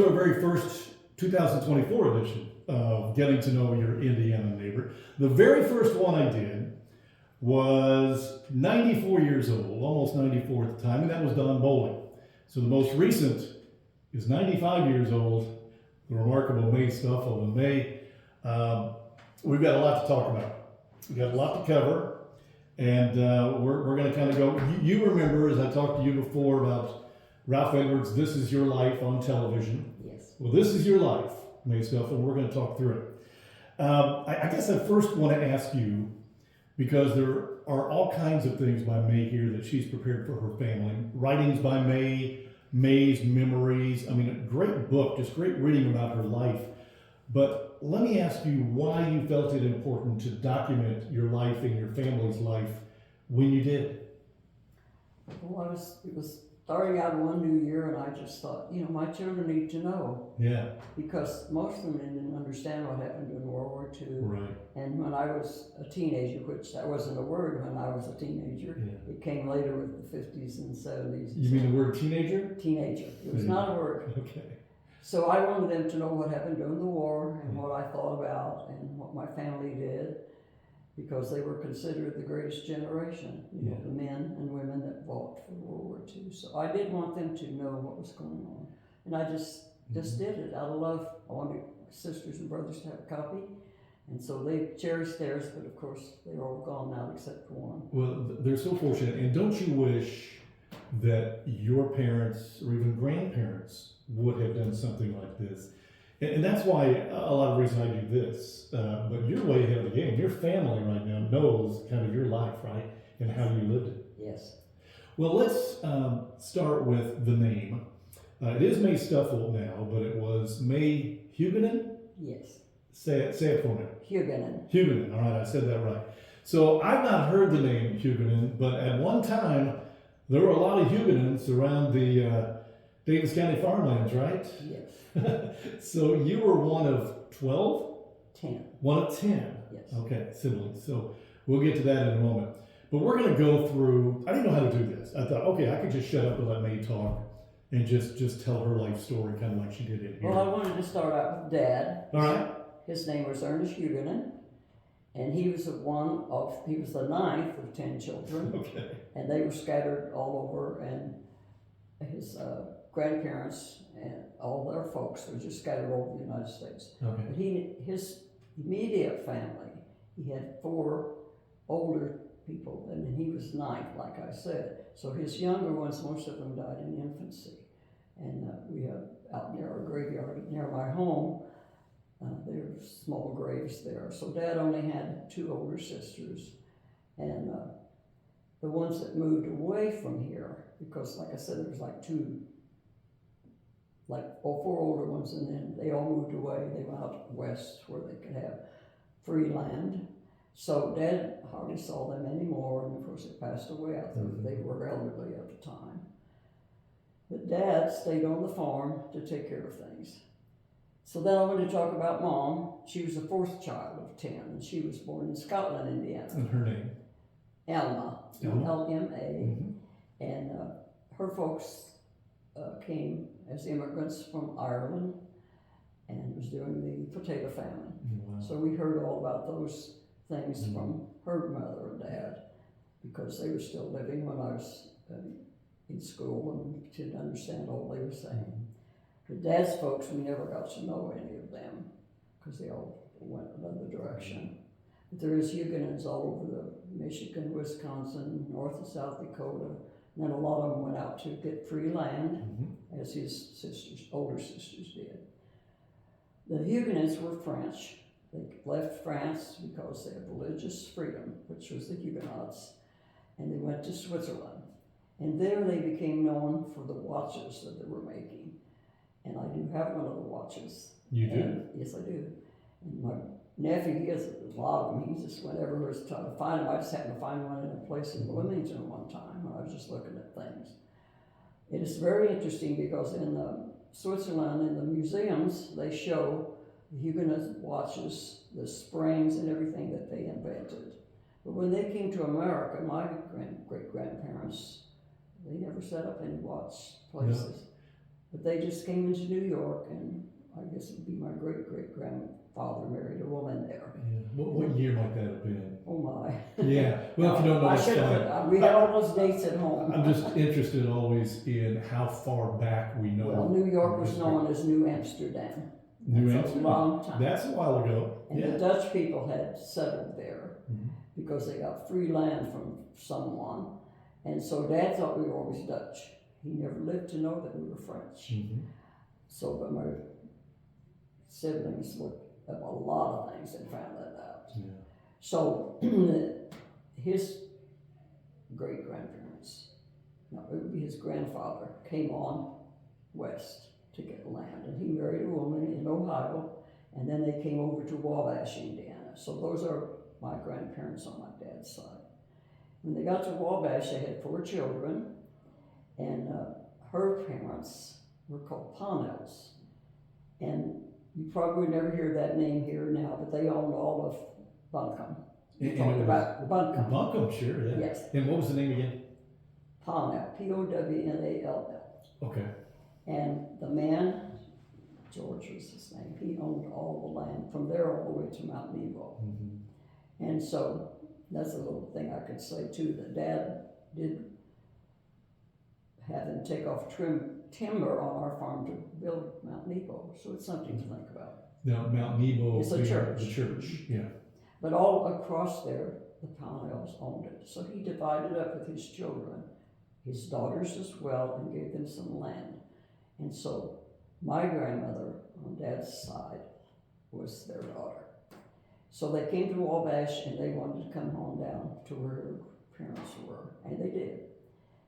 to our very first 2024 edition of Getting to Know Your Indiana Neighbor. The very first one I did was 94 years old, almost 94 at the time, and that was Don Bowling. So the most recent is 95 years old, the remarkable Mae Stuffle. And Mae, we've got a lot to talk about. We've got a lot to cover, and we're going to kind of go. You remember, as I talked to you before about Ralph Edwards' This Is Your Life on television. Yes. Well, this is your life, Mae Stuffle, and we're going to talk through it. I guess I first want to ask you, because there are all kinds of things by Mae here that she's prepared for her family. Writings by Mae, Mae's memories. I mean, a great book, just great reading about her life. But let me ask you why you felt it important to document your life and your family's life when you did. Well, it was starting out one new year, and I just thought, my children need to know. Yeah. Because most of them didn't understand what happened in World War II. Right. And when I was a teenager, which that wasn't a word when I was a teenager, Yeah. It came later with the 50s and 70s. You mean the word teenager? Teenager. It was not a word. Okay. So I wanted them to know what happened during the war and what I thought about and what my family did, because they were considered the greatest generation, the men and women that fought for World War II. So I did want them to know what was going on. And I just did it out of love. I wanted my sisters and brothers to have a copy. And so they cherished theirs, but of course they're all gone now except for one. Well, they're so fortunate. And don't you wish that your parents or even grandparents would have done something like this? And that's why a lot of the reason I do this. But you're way ahead of the game. Your family right now knows kind of your life, right? And how you lived it. Yes. Well, let's start with the name. It is Mae Stuffle now, but it was Mae Huguenin? Yes. Say it for me. Huguenin. Huguenin, all right, I said that right. So I've not heard the name Huguenin, but at one time, there were a lot of Huguenins around the Davis County farmlands, right? Yes. So you were one of 12? 10. One of 10? Yes. Okay, siblings. So we'll get to that in a moment. But we're going to go through, I didn't know how to do this. I thought, okay, I could just shut up and let Mae talk and just tell her life story kind of like she did in here. Well, I wanted to start out with Dad. All right. His name was Ernest Huguenin, and he was the ninth of 10 children. Okay. And they were scattered all over, and his grandparents and all their folks were just scattered all over the United States. Okay. But his immediate family, he had 4 older people, and then he was ninth, like I said. So his younger ones, most of them died in infancy. And we have out near our graveyard, near my home, there's small graves there. So Dad only had 2 older sisters, and the ones that moved away from here, because like I said, there was like 4 older ones, and then they all moved away. They went out west where they could have free land. So Dad hardly saw them anymore, and of course they passed away out there. They were elderly at the time. But Dad stayed on the farm to take care of things. So then I wanted to talk about Mom. She was the 4th child of 10, and she was born in Scotland, Indiana. And her name? Alma, L-M-A. And her folks came as immigrants from Ireland and was during the potato famine. Wow. So we heard all about those things from her mother and Dad, because they were still living when I was in school and didn't understand all they were saying. But Dad's folks, we never got to know any of them because they all went another direction. But there is Huguenins all over the Michigan, Wisconsin, North and South Dakota. And then a lot of them went out to get free land, as his sisters, older sisters did. The Huguenots were French. They left France because they had religious freedom, which was the Huguenots, and they went to Switzerland. And there they became known for the watches that they were making. And I do have one of the watches. You do? Yes, I do. And my nephew, he has a lot of them. He just, whenever he was trying to find them, I just happened to find one in a place in Bloomington one time when I was just looking at things. It is very interesting because in Switzerland, in the museums, they show the Huguenot watches, the springs and everything that they invented. But when they came to America, my great-grandparents, they never set up any watch places. But they just came into New York, and I guess it would be my great-great-grandfather married a woman there. Yeah. What year might that have been? Oh my. Yeah. Well, if you don't know, I it's should fine. have, we had all those dates at home. I'm just interested always in how far back we know. Well, New York was known as New Amsterdam. New That's Amsterdam. a long time. That's a while ago. And Yeah. the Dutch people had settled there Mhm. because they got free land from someone. And so Dad thought we were always Dutch. He never lived to know that we were French. Mhm. So, but my siblings looked up a lot of things and found that out. Yeah. So, his great-grandparents, no, it would be his grandfather, came on west to get land. And he married a woman in Ohio, and then they came over to Wabash, Indiana. So those are my grandparents on my dad's side. When they got to Wabash, they had 4 children, and her parents were called Ponnells. And you probably would never hear that name here now, but they owned all of Buncombe. You talked about Buncombe. Buncombe, sure, yeah. Yes, And what was the name again? Ponnell, Pownall. Okay. And the man, George was his name, he owned all the land from there all the way to Mount Nebo. Mm-hmm. And so that's a little thing I could say too, that Dad did have them take off timber on our farm to build Mount Nebo. So it's something to think about. Now, Mount Nebo. It's a church. The church, yeah. But all across there, the Pownells owned it. So he divided up with his children, his daughters as well, and gave them some land. And so my grandmother on Dad's side was their daughter. So they came to Wabash and they wanted to come on down to where her parents were, and they did.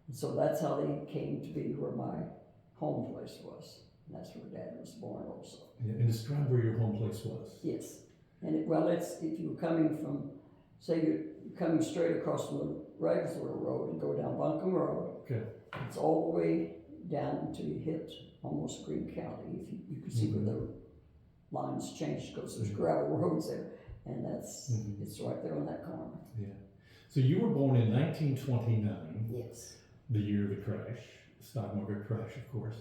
And so that's how they came to be where my home place was. And that's where Dad was born also. Yeah. And describe where your home place was. Yes. And it's if you were coming from, say you're coming straight across from the Ragsville Road and go down Buncombe Road. Okay. It's all the way down until you hit almost Greene County. If you can see where the lines changed because there's gravel roads there. And that's, it's right there on that corner. Yeah. So you were born in 1929. Yes. The year of the crash, stock market crash, of course,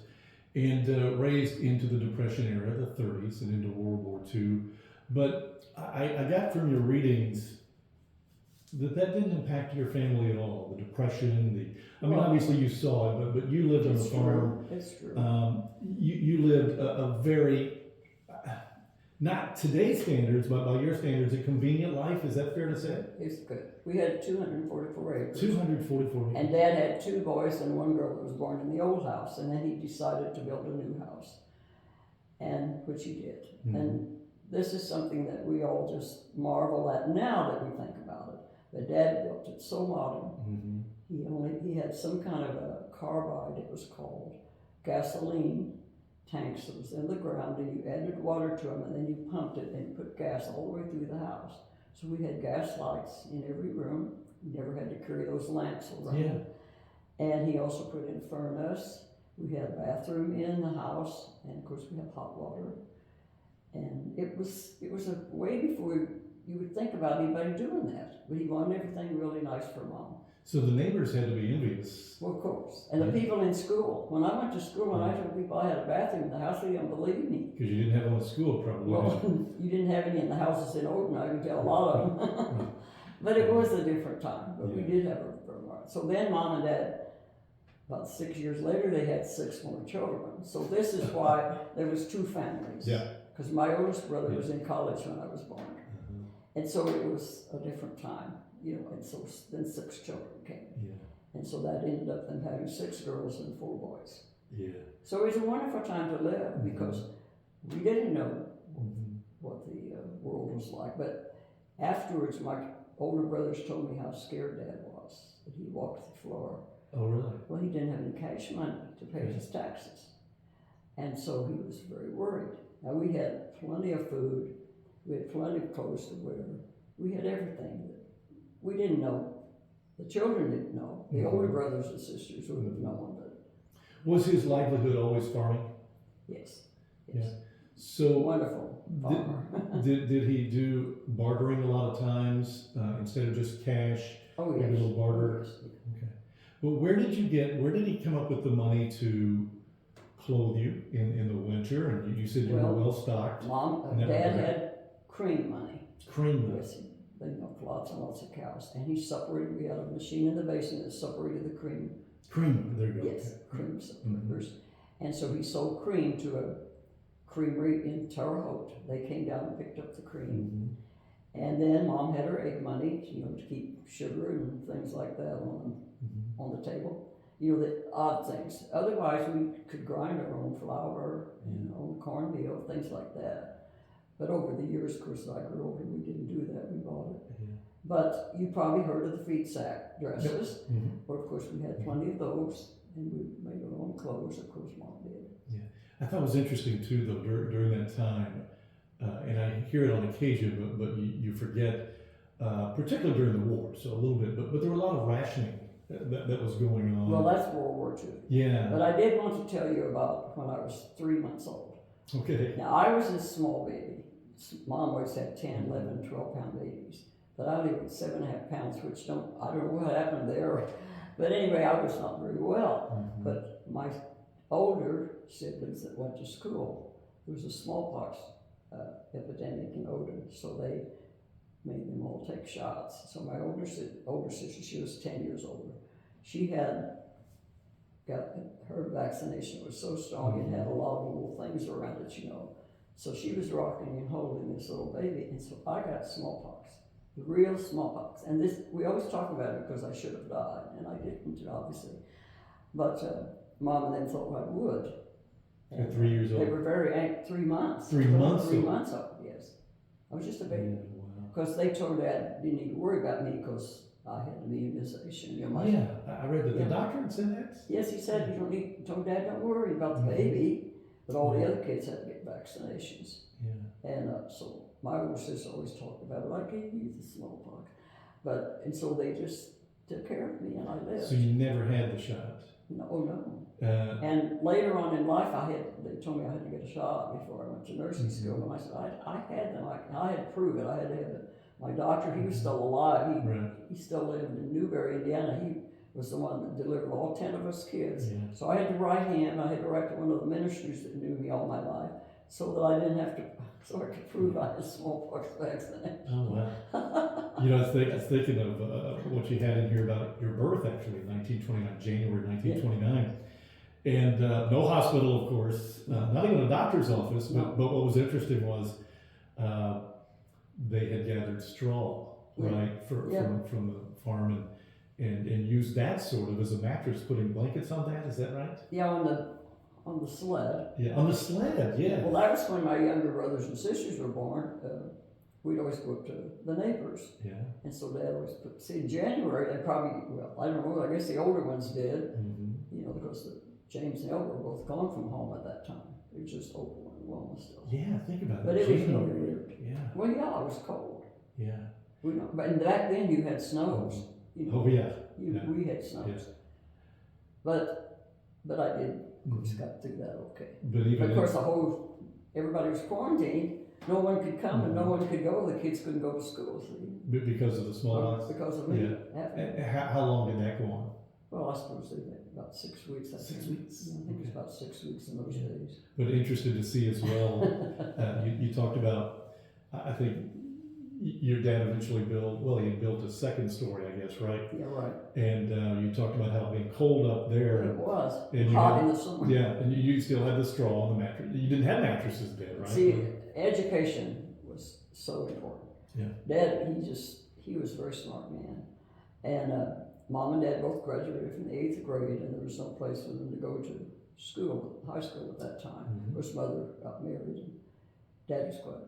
and raised into the Depression era, the 30s, and into World War II. But I got from your readings that didn't impact your family at all. The Depression, obviously you saw it, but you lived on the farm. It's true. You lived a very, not today's standards, but by your standards, a convenient life. Is that fair to say? It's good. We had 244 acres. 244 acres. And Dad had 2 boys and 1 girl that was born in the old house, and then he decided to build a new house, and which he did. Mm-hmm. And this is something that we all just marvel at now that we think about it. But Dad built it so modern. Mm-hmm. He had some kind of a carbide, it was called, gasoline tanks that was in the ground, and you added water to them, and then you pumped it and put gas all the way through the house. So we had gas lights in every room. We never had to carry those lamps around. Yeah. And he also put in a furnace. We had a bathroom in the house, and of course we had hot water. And it was a way before you would think about anybody doing that. But he wanted everything really nice for Mom. So the neighbors had to be envious. Well, of course. And the people in school. When I went to school and I told people I had a bathroom in the house, they didn't believe me. Because you didn't have one at school, probably. Well, you didn't have any in the houses in Oakton, I can tell a lot of them. But it was a different time. But we did have a lot. So then Mom and Dad, about 6 years later, they had 6 more children. So this is why there was 2 families. Yeah. Because my oldest brother was in college when I was born. And so it was a different time, and so then 6 children came. Yeah. And so that ended up them having 6 girls and 4 boys. Yeah. So it was a wonderful time to live because we didn't know what the world was like. But afterwards, my older brothers told me how scared Dad was, that he walked the floor. Oh, really? Well, he didn't have any cash money to pay his taxes. And so he was very worried. Now, we had plenty of food. We had plenty of clothes to wear. We had everything that we didn't know. The children didn't know. The older brothers and sisters would have known. But was his livelihood always farming? yes. Yeah. So wonderful farmer. did he do bartering a lot of times instead of just cash? Oh, yes. A little barter. Yes. Okay. Well, where did he come up with the money to clothe you in the winter, and you said you were Well, well stocked. Dad had cream money. Cream money. Yes, they milked lots and lots of cows, and he separated. We had a machine in the basement that separated the cream. Cream, there you go. Yes, cream separators. And so he sold cream to a creamery in Terre Haute. They came down and picked up the cream. And then Mom had her egg money, to keep sugar and things like that on the table. The odd things. Otherwise, we could grind our own flour, cornmeal, things like that. But over the years, of course, I grew older, we didn't do that, we bought it. But you probably heard of the feed sack dresses. But of course, we had plenty of those, and we made our own clothes, of course, Mom did. Yeah, I thought it was interesting too, though, during that time, and I hear it on occasion, but you forget, particularly during the war, so a little bit, but there were a lot of rationing that was going on. Well, that's World War II. Yeah. But I did want to tell you about when I was 3 months old. Okay. Now, I was a small baby. Mom always had 10, 11, 12-pound babies. But I only weighed 7.5 pounds, which I don't know what happened there. But anyway, I was not very well. But my older siblings that went to school, there was a smallpox epidemic in Odin, so they made them all take shots. So my older sister, she was 10 years older. She had got her vaccination was so strong, it had a lot of little things around it, So she was rocking and holding this little baby, and so I got smallpox, the real smallpox. And this, we always talk about it because I should have died, and I didn't, obviously. But Mom and them thought I would. At 3 years old. They were very angry. 3 months. 3 months. 3 months old. Yes, I was just a baby. Because they told Dad didn't need to worry about me because I had an immunization. I read that the doctor had said that. Yes, he said you don't need. Told Dad don't worry about the baby, but all the other kids had to get vaccinations. And so my older sister always talked about it. I gave you the smallpox, and so they just took care of me, and I lived. So you never had the shot. No. And later on in life, they told me I had to get a shot before I went to nursing school, and I said I had them. I had to prove it. I had to have it. My doctor, he was still alive. He still lived in Newberry, Indiana. He was the one that delivered all 10 of us kids. So I had to write him. I had to write to one of the ministers that knew me all my life, so that I didn't have to. So I could prove I had smallpox vaccination. Oh wow! I was thinking of what you had in here about your birth, actually, 1929, January 1929. And no hospital, of course, not even a doctor's office, but what was interesting was they had gathered straw, right, from the farm and used that sort of as a mattress, putting blankets on that, is that right? Yeah, on the sled. Yeah, on the sled, yeah. Well, that was when my younger brothers and sisters were born. We'd always go up to the neighbors. Yeah. And so Dad always in January, they probably, I don't know, I guess the older ones did, because James and El were both gone from home at that time. They were just old one still. Yeah, think about it. But it was really weird. Yeah. Well, yeah, I was cold. Yeah. But back then you had snows. Oh, yeah. We had snows. Yeah. But I did, of course, got through that okay. But of course, everybody was quarantined. No one could come and no one could go. The kids couldn't go to school. Because of the smallpox? Because of me. Yeah. How long did that go on? Well, I suppose they had about 6 weeks. 6 weeks? I think it was about 6 weeks in those days. But interested to see as well, you talked about, I think your dad eventually he built a second story, I guess, right? Yeah, right. And you talked about how being cold up there. It was. And hot in the summer. Yeah, and you still had the straw on the mattress. You didn't have mattresses then, right? See, education was so important. Yeah. Dad, he was a very smart man. And Mom and Dad both graduated from the 8th grade, and there was no place for them to go to school, high school at that time. Of course, Mother got married, and Dad was quite,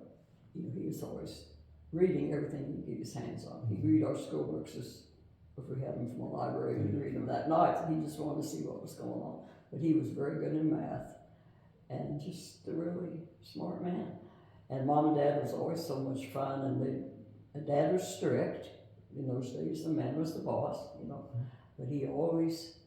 he was always reading everything he'd get his hands on. He'd read our school books if we had them from the library, he'd read them that night. He just wanted to see what was going on. But he was very good in math, and just a really smart man. And Mom and Dad was always so much fun, and Dad was strict. In those days, the man was the boss, but he always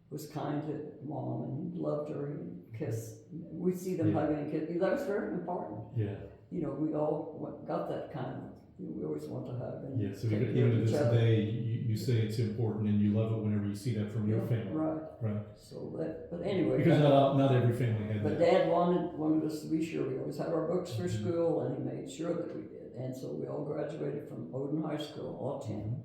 was kind to Mom, and he loved her, and kissed. We'd see them hugging and kissing. That was very important. Yeah. We all got that kind of we always want to hug and Yeah, so take even, care of even to each this other. day, you say it's important and you love it whenever you see that from your Yeah, family. right. Right. So that, but anyway. Because not every family had But that. Dad wanted us to be sure. We always had our books for Mhm. school, and he made sure that we did. And so we all graduated from Odin High School, all 10.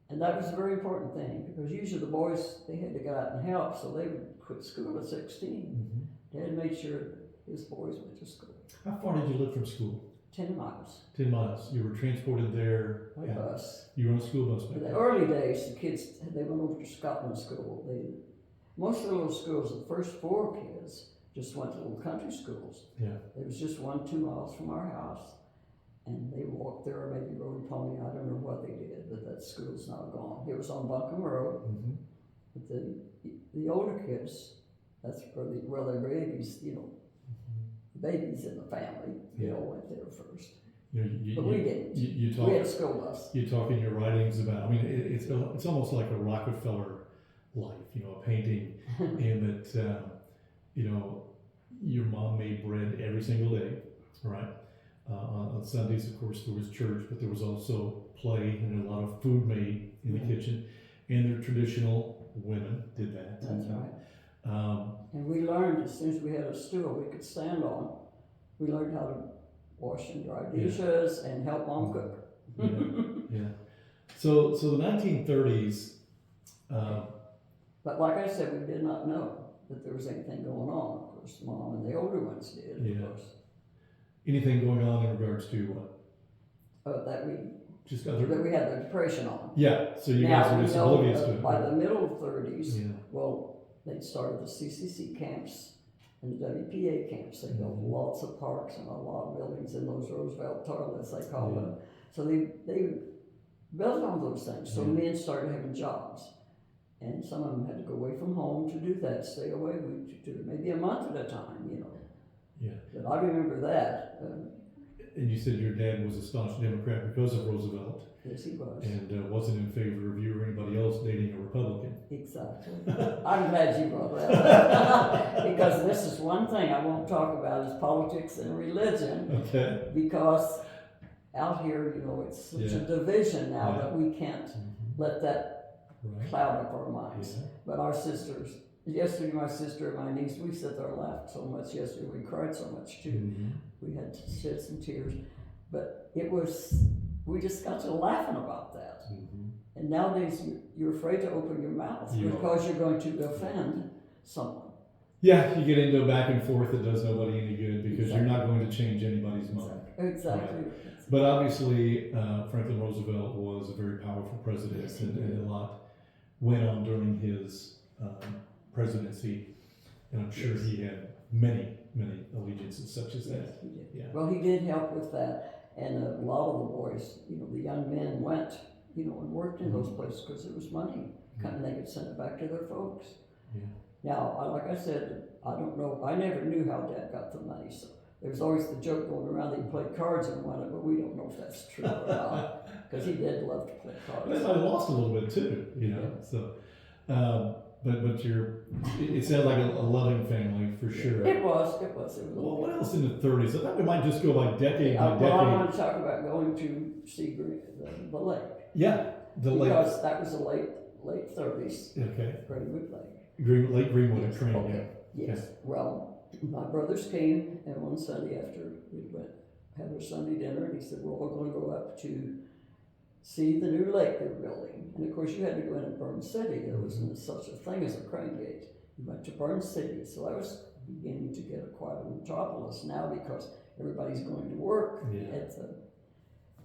And that was a very important thing, because usually the boys, they had to go out and help, so they would quit school at 16. Mhm. Dad made sure that his boys went to school. How far did you live from school? 10 miles 10 miles. You were transported there. by bus. You were on a school bus back In the then. early days, the kids, they went over to Scotland school. Most of the little schools, the first 4 kids, just went to little country schools. Yeah. It was just 1-2 miles from our house. And they walked there, or maybe rode pony, I don't know what they did, but that school's now gone. It was on Buncombe Road. Mm-hmm. But the older kids, that's where the babies, babies in the family, they all went there first. But we didn't. You We had talk. a school bus. You talk in your writings about. I mean, it's almost like a Rockefeller life. A painting, in that your mom made bread every single day, right? On Sundays, of course, there was church, but there was also play and a lot of food made in the kitchen. And the traditional women did that. That's right. And we learned, as soon as we had a stool we could stand on, we learned how to wash and dry dishes and help Mom cook. Yeah. So the 1930s. But like I said, we did not know that there was anything going on. Of course, Mom and the older ones did, of course. Anything going on in regards to what? That we had the depression on. Yeah, so you guys are just oblivious to it. By the middle 30s, Yeah. well, they'd started the CCC camps and the WPA camps. They built lots of parks and a lot of buildings in those Roosevelt toilets, they call them. So they built all those things. So men started having jobs. And some of them had to go away from home to do that, stay away maybe a month at a time, Yeah. But I remember that. And you said your dad was a staunch Democrat because of Roosevelt. Yes, he was. And wasn't in favor of you or anybody else dating a Republican. Exactly. I'm glad you brought that up. Because this is one thing I won't talk about is politics and religion. Okay. Because out here, it's such a division now that we can't let that cloud up our minds. Yeah. But our sisters, yesterday my sister and my niece, we sat there and laughed so much yesterday. We cried so much too. Mm-hmm. We had to shed some tears. But we just got to laughing about that. Mm-hmm. And nowadays you're afraid to open your mouth because you're going to offend someone. Yeah, you get into a back and forth that does nobody any good because you're not going to change anybody's mind. Exactly. Right. But obviously, Franklin Roosevelt was a very powerful president, and a lot went on during his presidency, and I'm sure he had many allegiances such as that. Yes, he did. Yeah. Well, he did help with that, and a lot of the boys, the young men went, and worked in those places because there was money, and they could send it back to their folks. Yeah. Now, like I said, I don't know. I never knew how Dad got the money, so there's always the joke going around that he played cards and won it, but we don't know if that's true or not, because he did love to play cards. I lost a little bit too, So, but it sounds like a loving family for sure. It was. Well, what else in the 30s? I thought we might just go like decade by decade. Well, I want to talk about going to see the lake. Yeah, the lake. Because that was the late 30s. Okay. Greenwood Lake. Lake Greenwood and Crane. Okay. Yes. Okay. Well, my brothers came, and one Sunday after we went had our Sunday dinner, and he said, "We're all going to go up to see the new lake they're building." And of course, you had to go into Burn City. There wasn't such a thing as a crane gate. You went to Burn City, so I was beginning to get quite a metropolis now because everybody's going to work at the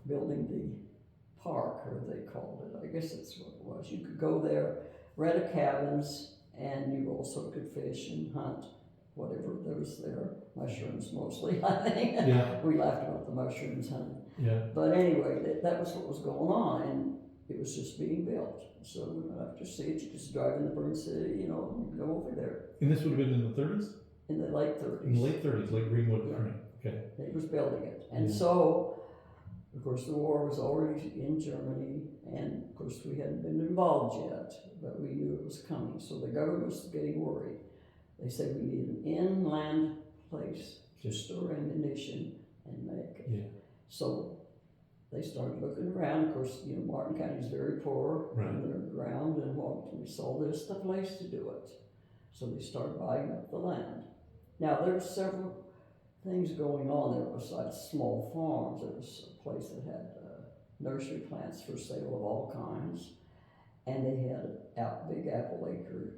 building the park, or they called it. I guess that's what it was. You could go there, rent a cabins, and you also could fish and hunt whatever there was there. Mushrooms mostly, I think. Yeah. We laughed about the mushrooms hunting. Yeah. But anyway, that was what was going on, and it was just being built. So we went up to see it. You just drive into Burn City, and go over there. And this would have been in the 30s? In the late 30s. In the late 30s, Lake Greenwood and Crane. Okay. They was building it. And so, of course, the war was already in Germany, and of course we hadn't been involved yet, but we knew it was coming. So the government was getting worried. They said we need an inland place to store ammunition and make it. Yeah. So they started looking around. Of course, you know, Martin County is very poor Right. in their ground, and we saw this the place to do it. So they started buying up the land. Now there were several things going on there besides small farms. There was a place that had nursery plants for sale of all kinds, and they had big apple acre,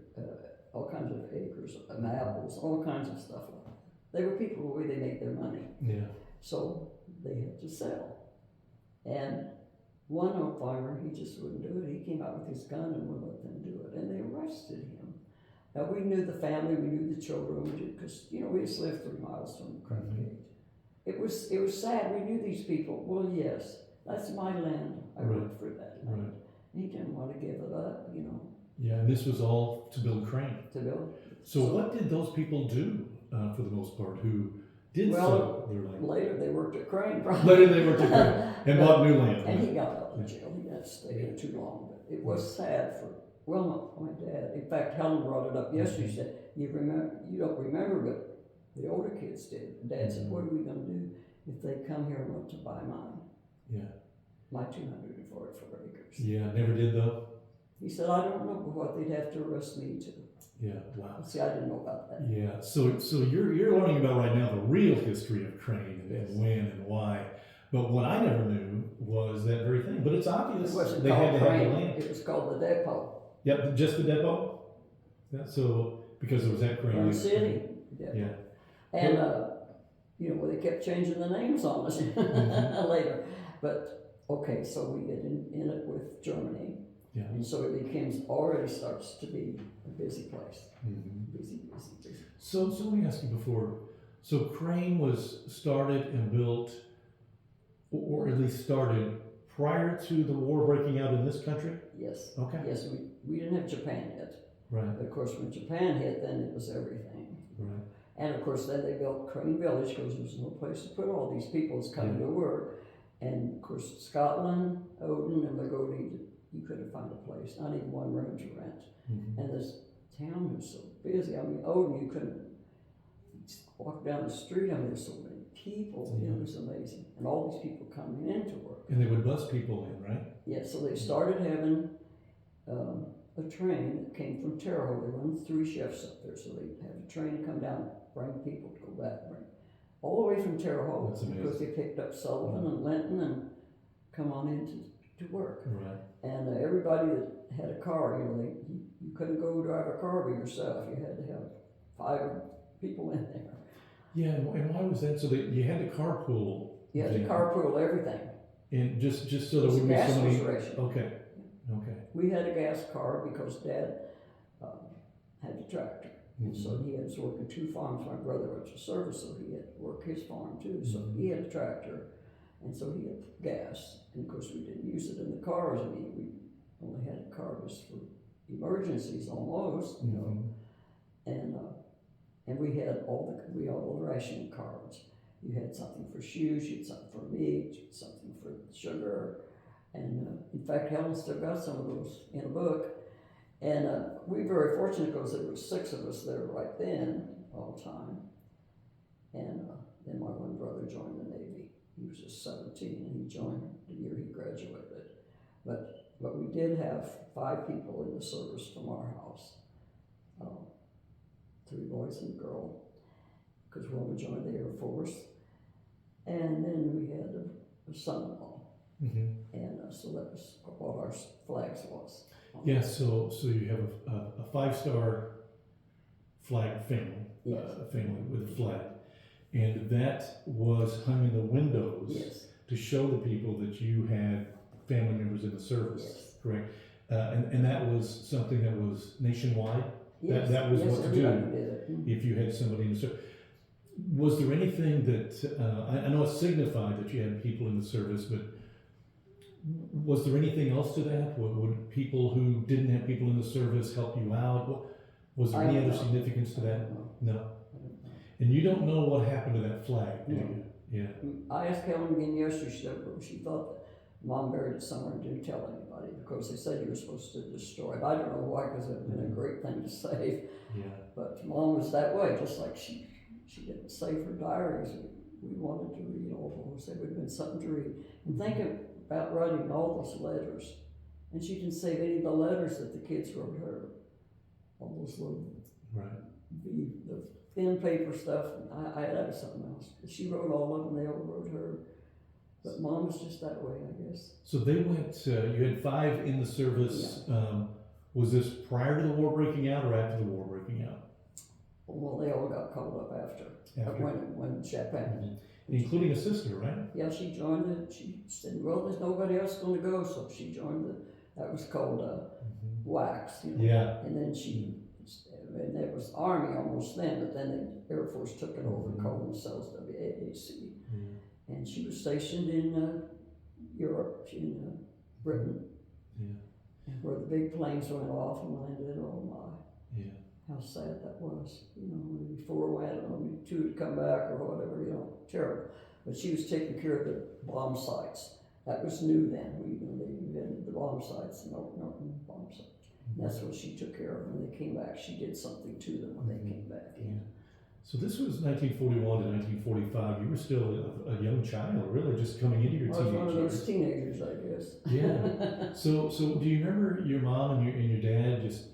all kinds of acres of apples, all kinds of stuff. They were people the way they made their money. Yeah. So they had to sell. And one old farmer, he just wouldn't do it. He came out with his gun and wouldn't let them do it, and they arrested him. Now we knew the family, we knew the children, because you know we just lived 3 miles from the Crown Gate. It was sad. We knew these people. Well, yes, that's my land. I worked for that land. Right. He didn't want to give it up, you know. Yeah, and this was all to build Crane. To build. So what did those people do for the most part who did Well, sell their land? later they worked at Crane, probably. Later they worked at Crane and bought new land. And he got out of jail. He didn't stay there too long, but it was sad for. Well, my dad. In fact, Helen brought it up yesterday. She said, "You don't remember, but the older kids did." Dad said, "What are we going to do if they come here and want to buy mine?" Yeah. My 244 acres. Yeah, never did though. He said, "I don't know what they'd have to arrest me to." Yeah, wow. See, I didn't know about that. Yeah, so you're learning about right now the real history of Crane and when and why. But what I never knew was that very thing. But it's obvious It wasn't they had called to have the Crane. land. It was called the depot. Yep, just the depot. Yeah, so because it was at Crane. Crane City. Yeah. And you know, they kept changing the names on us later. But okay, so we get in it with Germany. Yeah. And so it already starts to be a busy place. Mm-hmm. Busy. So let me ask you before. So Crane was started and built, or at least started prior to the war breaking out in this country? Yes. Okay. Yes, we didn't have Japan yet. Right. But of course, when Japan hit, then it was everything. Right. And of course, then they built Crane Village because there was no place to put all these people that's coming to work. And of course, Scotland, Odin, and Lagodi, you couldn't find a place, not even one room to rent. Mm-hmm. And this town was so busy. I mean, Odin, you couldn't walk down the street. I mean, there's so many people. Yeah. It was amazing. And all these people coming into work. And they would bus people in, right? Yeah, so they started having a train that came from Terre Haute. They run 3 shifts up there, so they have a train come down, bring people to go back, bring all the way from Terre Haute. That's amazing. Because they picked up Sullivan and Linton and come on in to work. Right. And everybody that had a car, you know, you couldn't go drive a car by yourself. You had to have 5 people in there. Yeah, and why was that? So that you had to carpool. You had to carpool everything. And just so there wouldn't be Gas so many. was rationed. Okay. Okay. We had a gas car because Dad had the tractor. And so he was working 2 farms. My brother went to service, so he had to work his farm too. So he had a tractor, and so he had gas. And of course, we didn't use it in the cars. I mean, we only had a car just for emergencies almost, you know. And we had all the ration cards. You had something for shoes, you had something for meat, you had something for sugar. And in fact, Helen still got some of those in a book. And we were very fortunate because there were 6 of us there right then, all the time. And then my one brother joined the Navy. He was just 17 and he joined the year he graduated. But we did have 5 people in the service from our house. 3 boys and a girl, because Roma joined the Air Force. And then we had a son-in-law. Mm-hmm. And so that was what our flags was. Yeah, so you have a 5-star flag family, yes. Family with a flag, and that was hung in the windows yes. to show the people that you had family members in the service, yes. correct? And that was something that was nationwide. Yes. That was yes, what to do mm-hmm. if you had somebody in the service. Was there anything that I know it signified that you had people in the service, but was there anything else to that? Would people who didn't have people in the service help you out? Was there any other significance to that? No. And you don't know what happened to that flag, do you? Yeah. I asked Helen again yesterday. She thought that Mom buried it somewhere and didn't tell anybody because they said you were supposed to destroy it. I don't know why, because it would have been a great thing to save. Yeah. But Mom was that way, just like she didn't save her diaries. we wanted to read all those. There would have been something to read. And think about writing all those letters. And she didn't save any of the letters that the kids wrote her. All those little, Right. the thin paper stuff. That was something else. She wrote all of them. They all wrote her. But Mom was just that way, I guess. So they went. You had 5 in the service. Yeah. Was this prior to the war breaking out or after the war breaking out? Well, they all got called up after. When Japan. Including a sister, right? Yeah, she joined it. She said, well, there's nobody else going to go, so she joined that was called WAX, you know. Yeah. And then and there was Army almost then, but then the Air Force took it over and called themselves WAAC. And she was stationed in Europe, in Britain. Yeah. Where the big planes went off and landed. Oh my. Yeah. How sad that was. You know, maybe 4 went, or maybe 2 had come back or whatever, you know, terrible. But she was taking care of the bomb sites. That was new then. They invented the bomb sites, Norton bomb sites. And that's what she took care of when they came back. She did something to them when they came back. Yeah. So this was 1941 to 1945. You were still a young child, really, just coming into your teenage years. I was one of those teenagers, I guess. Yeah. So do you remember your mom and your dad just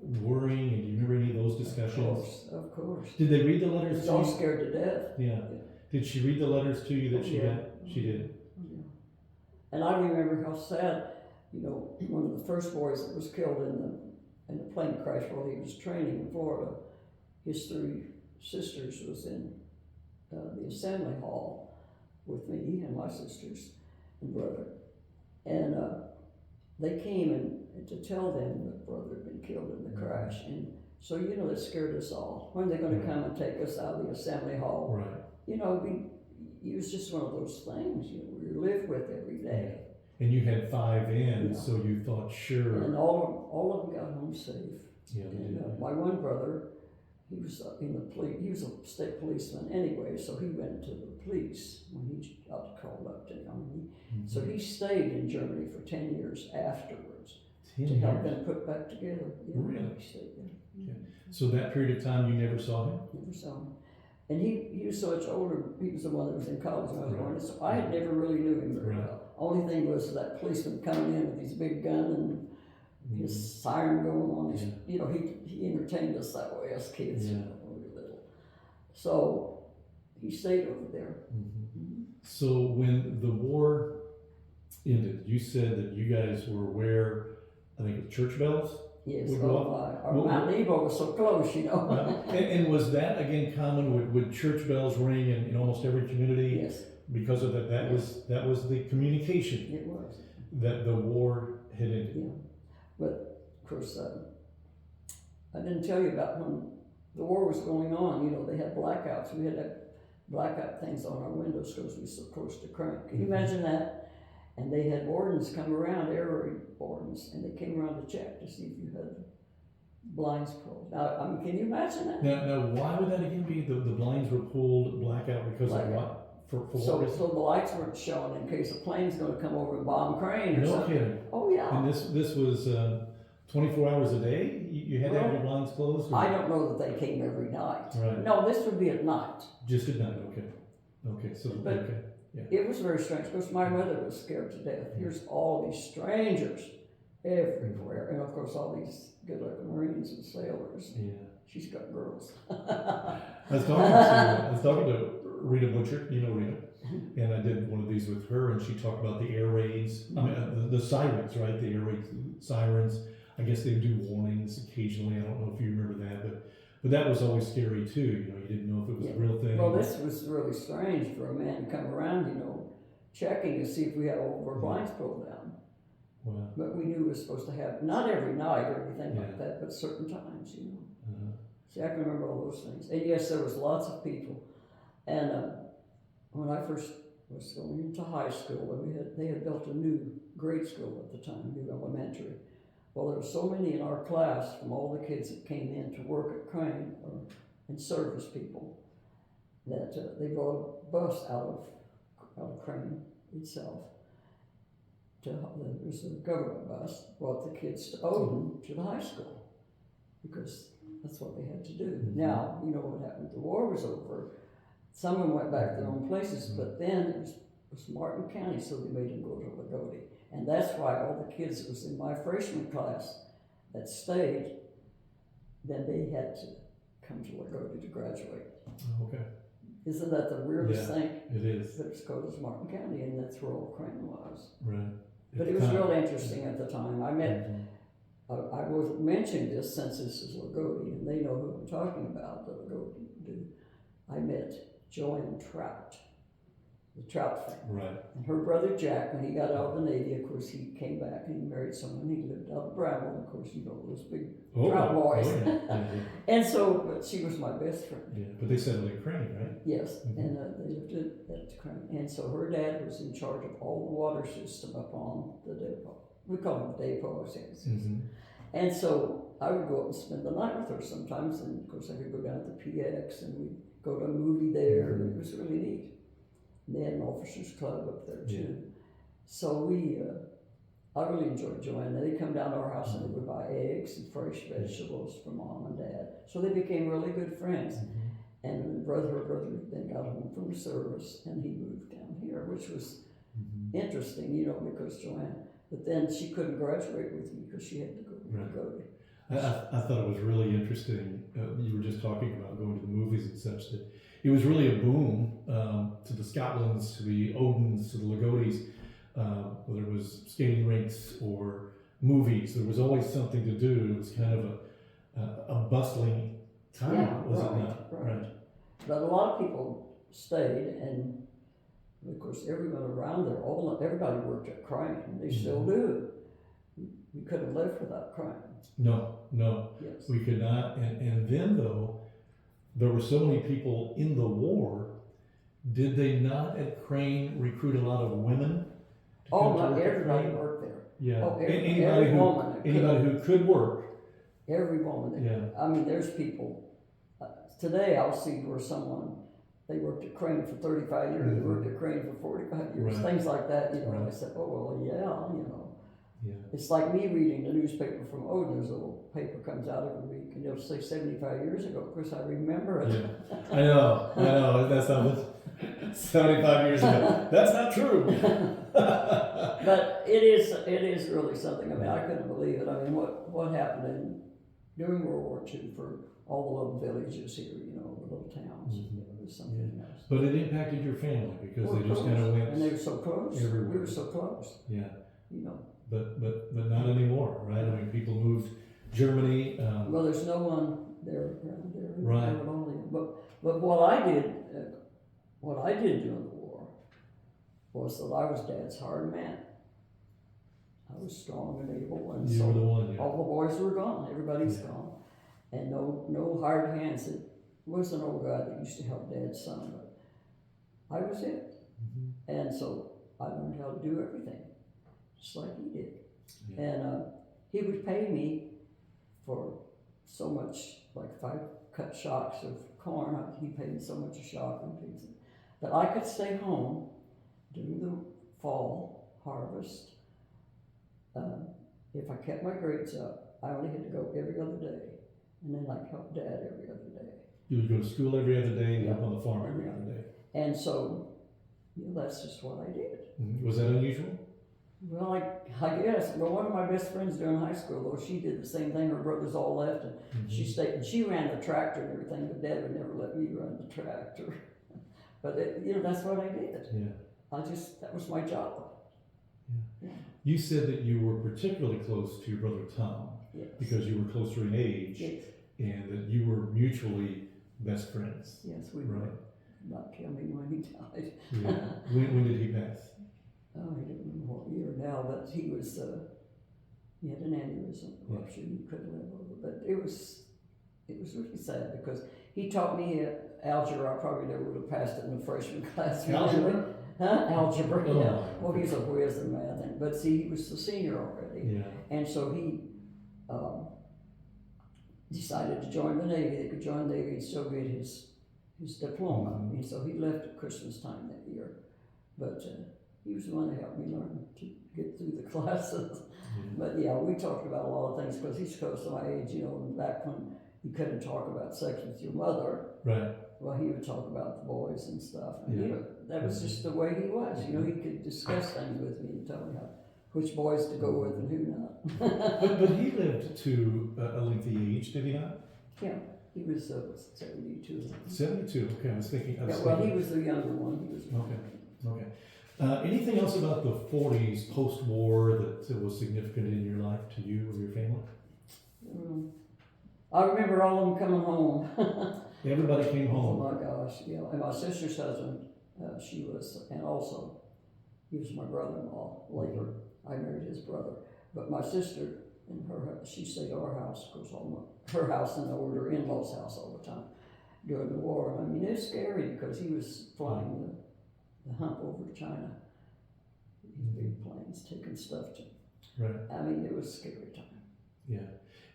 worrying, and do you remember any of those discussions? Of course. Did they read the letters to you? She was all scared to death. Yeah. Did she read the letters to you that she had? She did. Yeah. And I remember how sad, you know, one of the first boys that was killed in the plane crash while he was training in Florida, his 3 sisters was in the assembly hall with me and my sisters and brother. And they came and to tell them that brother had been killed in the crash. And so, you know, that scared us all. When are they going to come and take us out of the assembly hall? Right. You know, it was just one of those things, you know, we lived with every day. And you had 5 in, so you thought, sure. And all of them got home safe. Yeah, and my one brother, he was in the police. He was a state policeman anyway, so he went to the police when he got called up to him. So he stayed in Germany for 10 years afterwards to help them put back together. Yeah, really? He stayed there. Yeah. So that period of time, you never saw him? Never saw him. And he was so much older. He was the one that was in college when I was born, so I had never really knew him very well. Only thing was that policeman coming in with his big gun and his siren going on. You know, he entertained us that way as kids, you know, when we were little. So he stayed over there. So when the war ended, you said that you guys were aware, I think, of church bells? Yes, Mount Nebo was so close, you know. And was that, again, common? Would church bells ring in almost every community? Yes. Because of that was the communication. It was. That the war had ended. Yeah. But, of course, I didn't tell you about when the war was going on. You know, they had blackouts. We had to have blackout things on our windows because we were so close to crime. Can you imagine that? And they had wardens come around, air raid wardens, and they came around to check to see if you had blinds pulled. Now, I mean, can you imagine that? Now, why would that again be? The blinds were pulled, blackout, because of what? For so the lights weren't showing in case a plane's going to come over and bomb Crane or something. No kidding. Oh, yeah. And this was 24 hours a day? You had to have your blinds closed? Or? I don't know that they came every night. Right. No, this would be at night. Just at night, okay. Okay, so, okay. Yeah. It was very strange because my mother was scared to death. Here's all these strangers everywhere. And of course, all these good looking Marines and sailors. Yeah. She's got girls. I was talking to Rita Butcher, you know Rita, and I did one of these with her, and she talked about the air raids. I mean, the sirens, right? The air raid sirens. I guess they do warnings occasionally. I don't know if you remember that, but that was always scary too. You know, you didn't know if it was a real thing. Well, this was really strange for a man to come around, you know, checking to see if we had all of our blinds pulled down. Wow. But we knew we were supposed to have, not every night or anything like that, but certain times, you know. See, I can remember all those things. And yes, there was lots of people. And when I first was going into high school, they had built a new grade school at the time, new elementary. Well, there were so many in our class from all the kids that came in to work at Crane and service people that they brought a bus out of Crane itself. There was a government bus, brought the kids to Odin to the high school because that's what they had to do. Now, you know what happened? The war was over, Some of them went back to their own places, but then it was Martin County, so they made him go to Lagodi. And that's why all the kids that was in my freshman class that stayed, then they had to come to Lagodi to graduate. Okay. Isn't that the weirdest thing? It is. That Scotia's Martin County, and that's where old Crane was. Right. But it was real interesting at the time. I met, I was mentioning this since this is Lagodi, and they know who I'm talking about, the Lagodi dude. I met Joanne Trout, the Trout family. Right. And her brother Jack, when he got out of the Navy, of course, he came back and he married someone. He lived out of Broward, of course, you know, those big trout boys. And so, but she was my best friend. Yeah, but they settled in Crane, right? Yes, and they lived at Crane. And so her dad was in charge of all the water system up on the depot. We call it the depot, And so I would go up and spend the night with her sometimes, and of course I could go down to the PX and we'd go to a movie there, and it was really neat. And they had an officers club up there too. So I really enjoyed Joanne. They come down to our house and they would buy eggs and fresh vegetables for Mom and Dad. So they became really good friends. And her brother then got home from the service and he moved down here, which was interesting, you know, because Joanne, but then she couldn't graduate with me because she had to go to I thought it was really interesting. You were just talking about going to the movies and such, that it was really a boom to the Scotlands, to the Odins, to the Lagodis, whether it was skating rinks or movies. There was always something to do. It was kind of a bustling time, was it not? Right. But a lot of people stayed, and of course everyone around there, everybody worked at Crane, and they still do. We could have left without Crane. No, Yes. we could not. And then though, there were so many people in the war. Did they not at Crane recruit a lot of women? Not everybody worked there. Yeah. Every woman. Anybody who could work. Every woman. Yeah. I mean, there's people. Today I'll see where someone, they worked at Crane for 35 years, they worked at Crane for 45 years, things like that, you know. And I said, oh, well, yeah, you know. Yeah. It's like me reading the newspaper from Odin. There's a little paper comes out every week, and they'll say 75 years ago. Of course, I remember it. Yeah. I know. That's not 75 years ago. That's not true. But it is really something. I mean, I couldn't believe it. I mean, what happened during World War II for all the little villages here, you know, the little towns. It was something else. But it impacted your family because they just kind of went. And they were so close. Everywhere. We were so close. Yeah. You know. But not anymore, right? I mean, people moved Germany. Well, there's no one there around there. Right. But what I did during the war was that I was Dad's hard man. I was strong and able, and you were the one. Yeah. all the boys were gone. Everybody's gone, and no hard hands. It was an old guy that used to help Dad's son, but I was it, and so I learned how to do everything. Just like he did. Yeah. And he would pay me for so much, like if I cut shocks of corn, he paid me so much a shock and things. That I could stay home during the fall harvest. If I kept my grades up, I only had to go every other day. And then I'd help Dad every other day. You would go to school every other day and help on the farm every other day. And so, you know, that's just what I did. Was that unusual? Well, I guess. Well, one of my best friends during high school, though, she did the same thing. Her brothers all left, and she stayed. And she ran the tractor and everything, but Dad would never let me run the tractor. But you know, that's what I did. Yeah. That was my job. Yeah. You said that you were particularly close to your brother Tom because you were closer in age, and that you were mutually best friends. Yes, we were. Not tell me when he died. Yeah. When did he pass? Oh, I don't remember what year now, but he had an aneurysm rupture. He couldn't live over. But it was really sad because he taught me algebra. I probably never would have passed it in the freshman class. Algebra? Algebra, yeah. Oh. Well, he's a whiz in math. But see, he was the senior already. Yeah. And so he decided to join the Navy. They could join the Navy and still get his diploma. And so he left at Christmas time that year. But he was the one that helped me learn to get through the classes. But yeah, we talked about a lot of things because he's close to my age, you know, back when you couldn't talk about sex with your mother. Right. well, he would talk about the boys and stuff. And, Yeah. you know, that was just the way he was. You know, he could discuss things with me and tell me which boys to go with and who not. But he lived to a lengthy age, did he not? Yeah, he was 72. 72. Okay, I was thinking. He was the younger one. He was Okay. Anything else about the 40s post-war that was significant in your life to you or your family? I remember all of them coming home. Everybody came Oh home. my gosh, yeah. And my sister's husband, and also, he was my brother-in-law later. I married his brother. But my sister and she stayed at our house, of course, her house and over her in-laws' house all the time during the war. And I mean, it was scary because he was flying the hump over to China. These big planes taking stuff to. Right. I mean, it was a scary time. Yeah.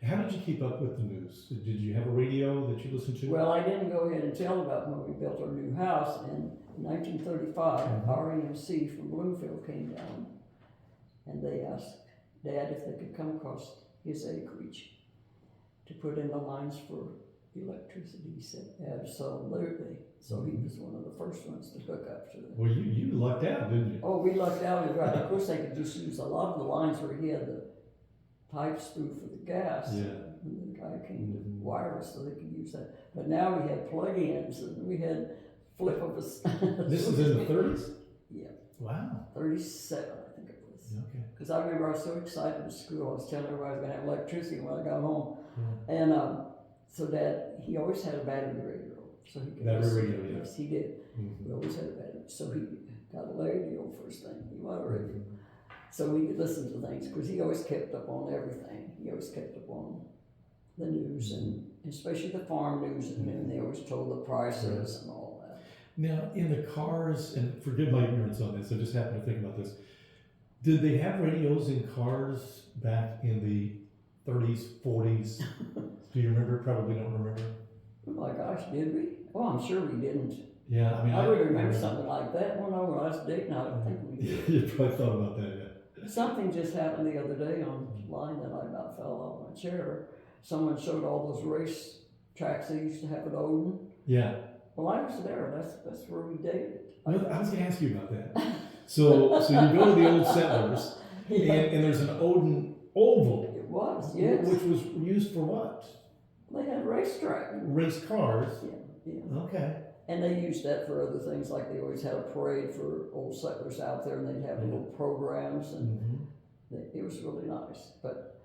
How did you keep up with the news? Did you have a radio that you listened to? Well, I didn't go ahead and tell about when we built our new house in 1935. REMC from Bloomfield came down, and they asked Dad if they could come across his acreage to put in the lines for electricity. He said, absolutely. So he was one of the first ones to hook up to them. Well, you lucked out, didn't you? Oh, we lucked out. Right. Of course, they could just use a lot of the lines where he had the pipes through for the gas. Yeah. And the guy came to wireless so they could use that. But now we had plug-ins and we had flip of us. This was in the 30s? Yeah. Wow. 37, I think it was. Okay. Because I remember I was so excited at school. I was telling everybody I was going to have electricity when I got home. Yeah. And so Dad, he always had a battery radio. So he could Battery radio, yeah. Yes, he did. We always had a battery. So he got a radio first thing. He wanted a radio. So we could listen to things, because he always kept up on everything. He always kept up on the news, and especially the farm news at noon. They always told the prices and all that. Now, in the cars, and forgive my ignorance on this, I just happened to think about this. Did they have radios in cars back in the 30s, 40s? Do you remember? Probably don't remember. Oh my gosh, did we? Oh, I'm sure we didn't. Yeah, I mean, I would remember something like that. Well, no, when I was dating, I don't think we did. You probably thought about that, yeah. Something just happened the other day online that I about fell off my chair. Someone showed all those race tracks they used to have at Odin. Yeah. Well, I was there. That's where we dated. Well, I was going to ask you about that. So you go to the Old Settlers, Yeah. and there's an Odin oval. It was, yes. Which was used for what? They had racetrack. Race cars. Yeah. Okay. And they used that for other things, like they always had a parade for Old Settlers out there, and they'd have little programs, and it was really nice. But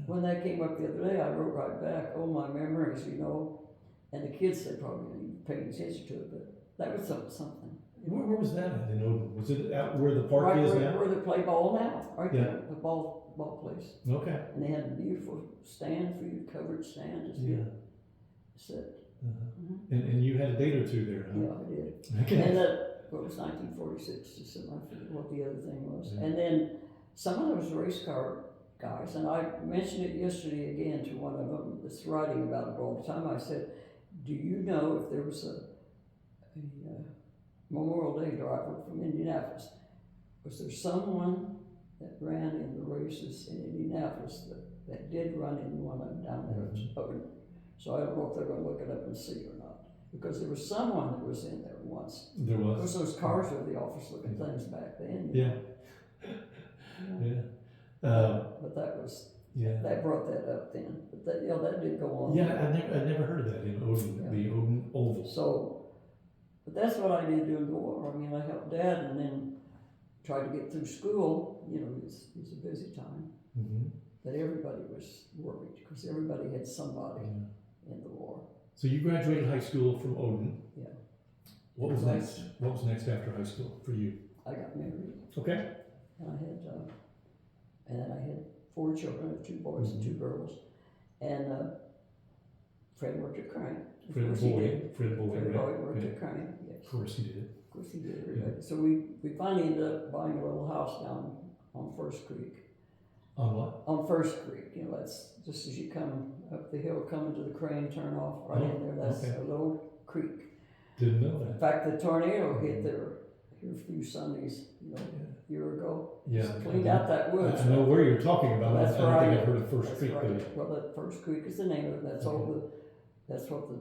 when that came up the other day, I wrote right back, oh, my memories, you know. And the kids, they probably didn't even pay attention to it, but that was something. Where was that at in Odin? Was it out where the park right is where, now? where they play ball now, right Yeah. there, the ball place. Okay. And they had a beautiful stand for you, covered stand, just sit. And you had a date or two there, huh? Yeah, I did. Okay. And what was 1946, just so I forget what the other thing was. Yeah. And then some of those race car guys, and I mentioned it yesterday again to one of them that's writing about it all the time. I said, do you know if there was a Memorial Day driver from Indianapolis, was there someone that ran in the races in Indianapolis that did run in one of them down there at Odin? So I don't know if they're going to look it up and see or not. Because there was someone that was in there once. There was. Of course, those cars were the office-looking things back then. Yeah. But that was, Yeah. that brought that up then. But that did go on. Yeah, I never heard of that in Odin, the Odin Oval. So, but that's what I did during the war. I mean, I helped Dad and then tried to get through school. You know, it was a busy time. But everybody was worried because everybody had somebody in the war. So you graduated high school from Odin. Yeah. What was next? What was next after high school for you? I got married. Okay. And I had 4 children, 2 boys and 2 girls. And Fred worked at Crane. Fred Boy, right? Worked at Crane, yes. Of course he did. Of course he did. Yeah. So we finally ended up buying a little house down on First Creek. On what? On First Creek, you know, that's just as you come up the hill, coming to the Crane, turn off right in there. That's a little creek. Didn't know that. In fact, the tornado hit there here a few Sundays, you know, a year ago. Yeah. Just cleaned out that woods. I know where you're talking about. That's I right. don't think I've heard of First Creek. Right. Well, that First Creek is the name of it. That's all that's what the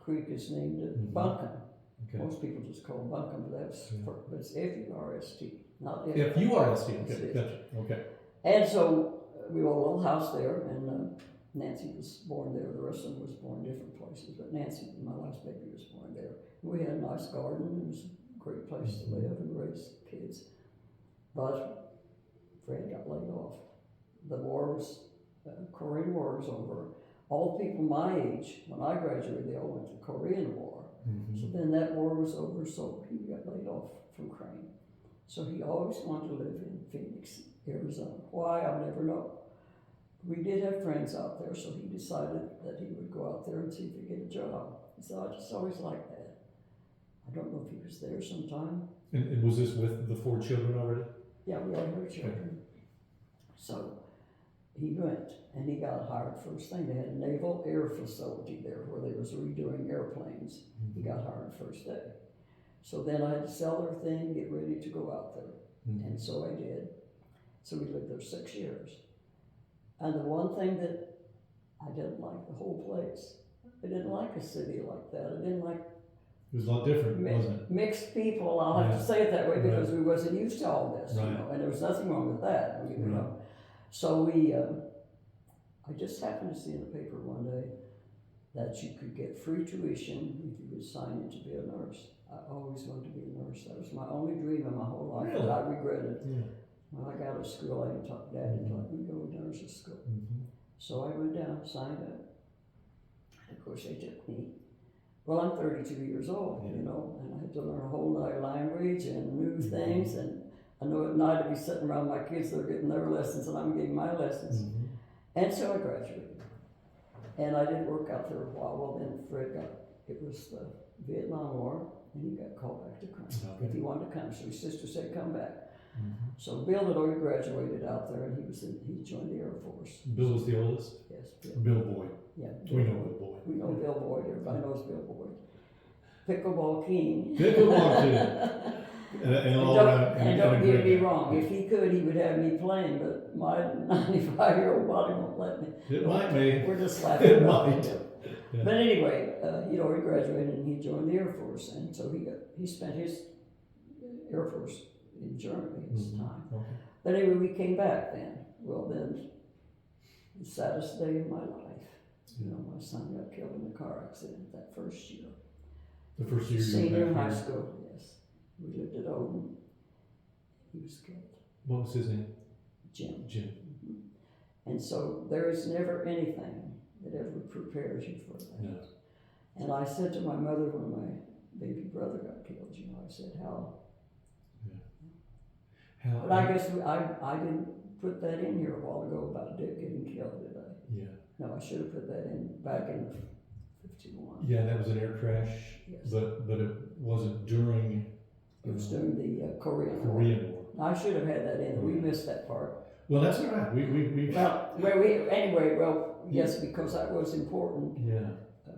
creek is named Mhm. Buncombe. Okay. Most people just call it Buncombe, but but it's F-U-R-S-T, not F-U-R-S-T, That's okay, it. gotcha, okay. And so we had a little house there, and Nancy was born there. The rest of them was born different places, but Nancy, my last baby, was born there. We had a nice garden. It was a great place to live and raise kids. But Fred got laid off. The war was, Korean War was over. All the people my age, when I graduated, they all went to the Korean War. Mhm. So then that war was over, so he got laid off from Crane. So he always wanted to live in Phoenix, Arizona. Why, I'll never know. We did have friends out there, so he decided that he would go out there and see if he could get a job. He said, I just always liked that. I don't know if he was there sometime. And was this with the 4 children already? Yeah, we already had children. So he went, and he got hired first thing. They had a naval air facility there where they was redoing airplanes. He got hired first day. So then I had to sell everything, get ready to go out there. Mhm. And so I did. So we lived there 6 years. And the one thing that I didn't like the whole place, I didn't like a city like that. I didn't like It was a lot different, wasn't it? mixed people. I'll have to say it that way because we wasn't used to all this, Right. you know, and there was nothing wrong with that, you Right. know. So we, I just happened to see in the paper one day that you could get free tuition if you would sign in to be a nurse. I always wanted to be a nurse. That was my only dream in my whole life, Really? but I regretted. Yeah. When I got out of school, I didn't talk to Dad until I could go to nurse's school. Mhm. So I went down, signed up. And of course, they took me. Well, I'm 32 years old, you know, and I had to learn a whole new language and new things. And I know at night I'd be sitting around my kids, they're getting their lessons, and I'm getting my lessons. Mhm. And so I graduated. And I did work out there a while. Well, then Fred it was the Vietnam War, and he got called back to come. Okay. If he wanted to come, so his sister said, come back. Mhm. So Bill had already graduated out there, and he joined the Air Force. Bill was the oldest? Yes, Bill Boyd. Yeah. We know Bill Boyd. We know Bill Boyd. Everybody knows Bill Boyd. Pickleball king. Pickleball king. And all around. And don't get me wrong. If he could, he would have me playing, but my 95-year-old body won't let me. It might be. We're just laughing It about might. it. Yeah. But anyway, he'd already graduated and he joined the Air Force, and so he spent his Air Force in Germany his Mhm. time. Okay. But anyway, we came back then. Well, then, the saddest day of my life. You know, my son got killed in a car accident that first year. The first year you Senior were in back high here. school, yes. We lived at Odin. He was killed. What was his name? Jim. Jim. And so there is never anything that ever prepares you for that. Yeah. And I said to my mother when my baby brother got killed, you know, I said, how? How? But I guess I didn't put that in here a while ago about Dick getting killed, did I? Yeah. No, I should have put that in back in 51. Yeah, that was an air crash, Yes. but it wasn't during. It was during the Korean War. Korean War. I should have had that in. We missed that part. Well, that's all right. We. Yes, because that was important Yeah.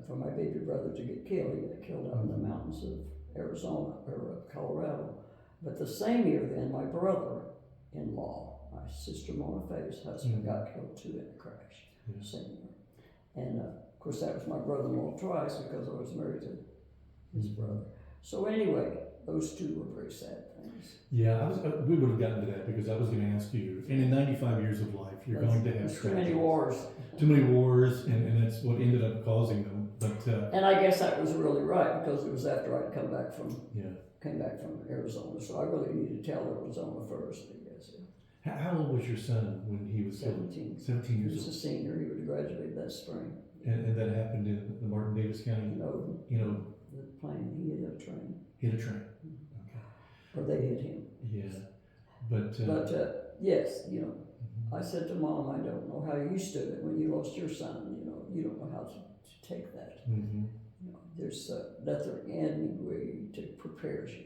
for my baby brother to get killed. He got killed out in the mountains of Arizona or Colorado. But the same year then, my brother-in-law, my sister Mona Faye's husband, got killed too in a crash. Yeah. Same year. And of course that was my brother-in-law twice because I was married to his brother. So anyway, those two were very sad things. Yeah, we would have gotten to that because I was going to ask you. And in 95 years of life, you're going to have There's too many tragedies. wars. Too many wars, and that's what ended up causing them. But And I guess that was really right because it was after I'd come back from yeah. Arizona, so I really needed to tell Arizona first, I guess. Yeah. How old was your son when he was killed? 17. 17 He years was a old. senior. He would have graduated that spring. And that happened in the Martin Davis County. You know, The the plane, he hit a train, hit a train. or they hit him. Yeah, but Yes, you know, I said to Mom, I don't know how you stood it when you lost your son. You know, you don't know how to take that. mm-hmm. You know, there's nothing any way to prepares you.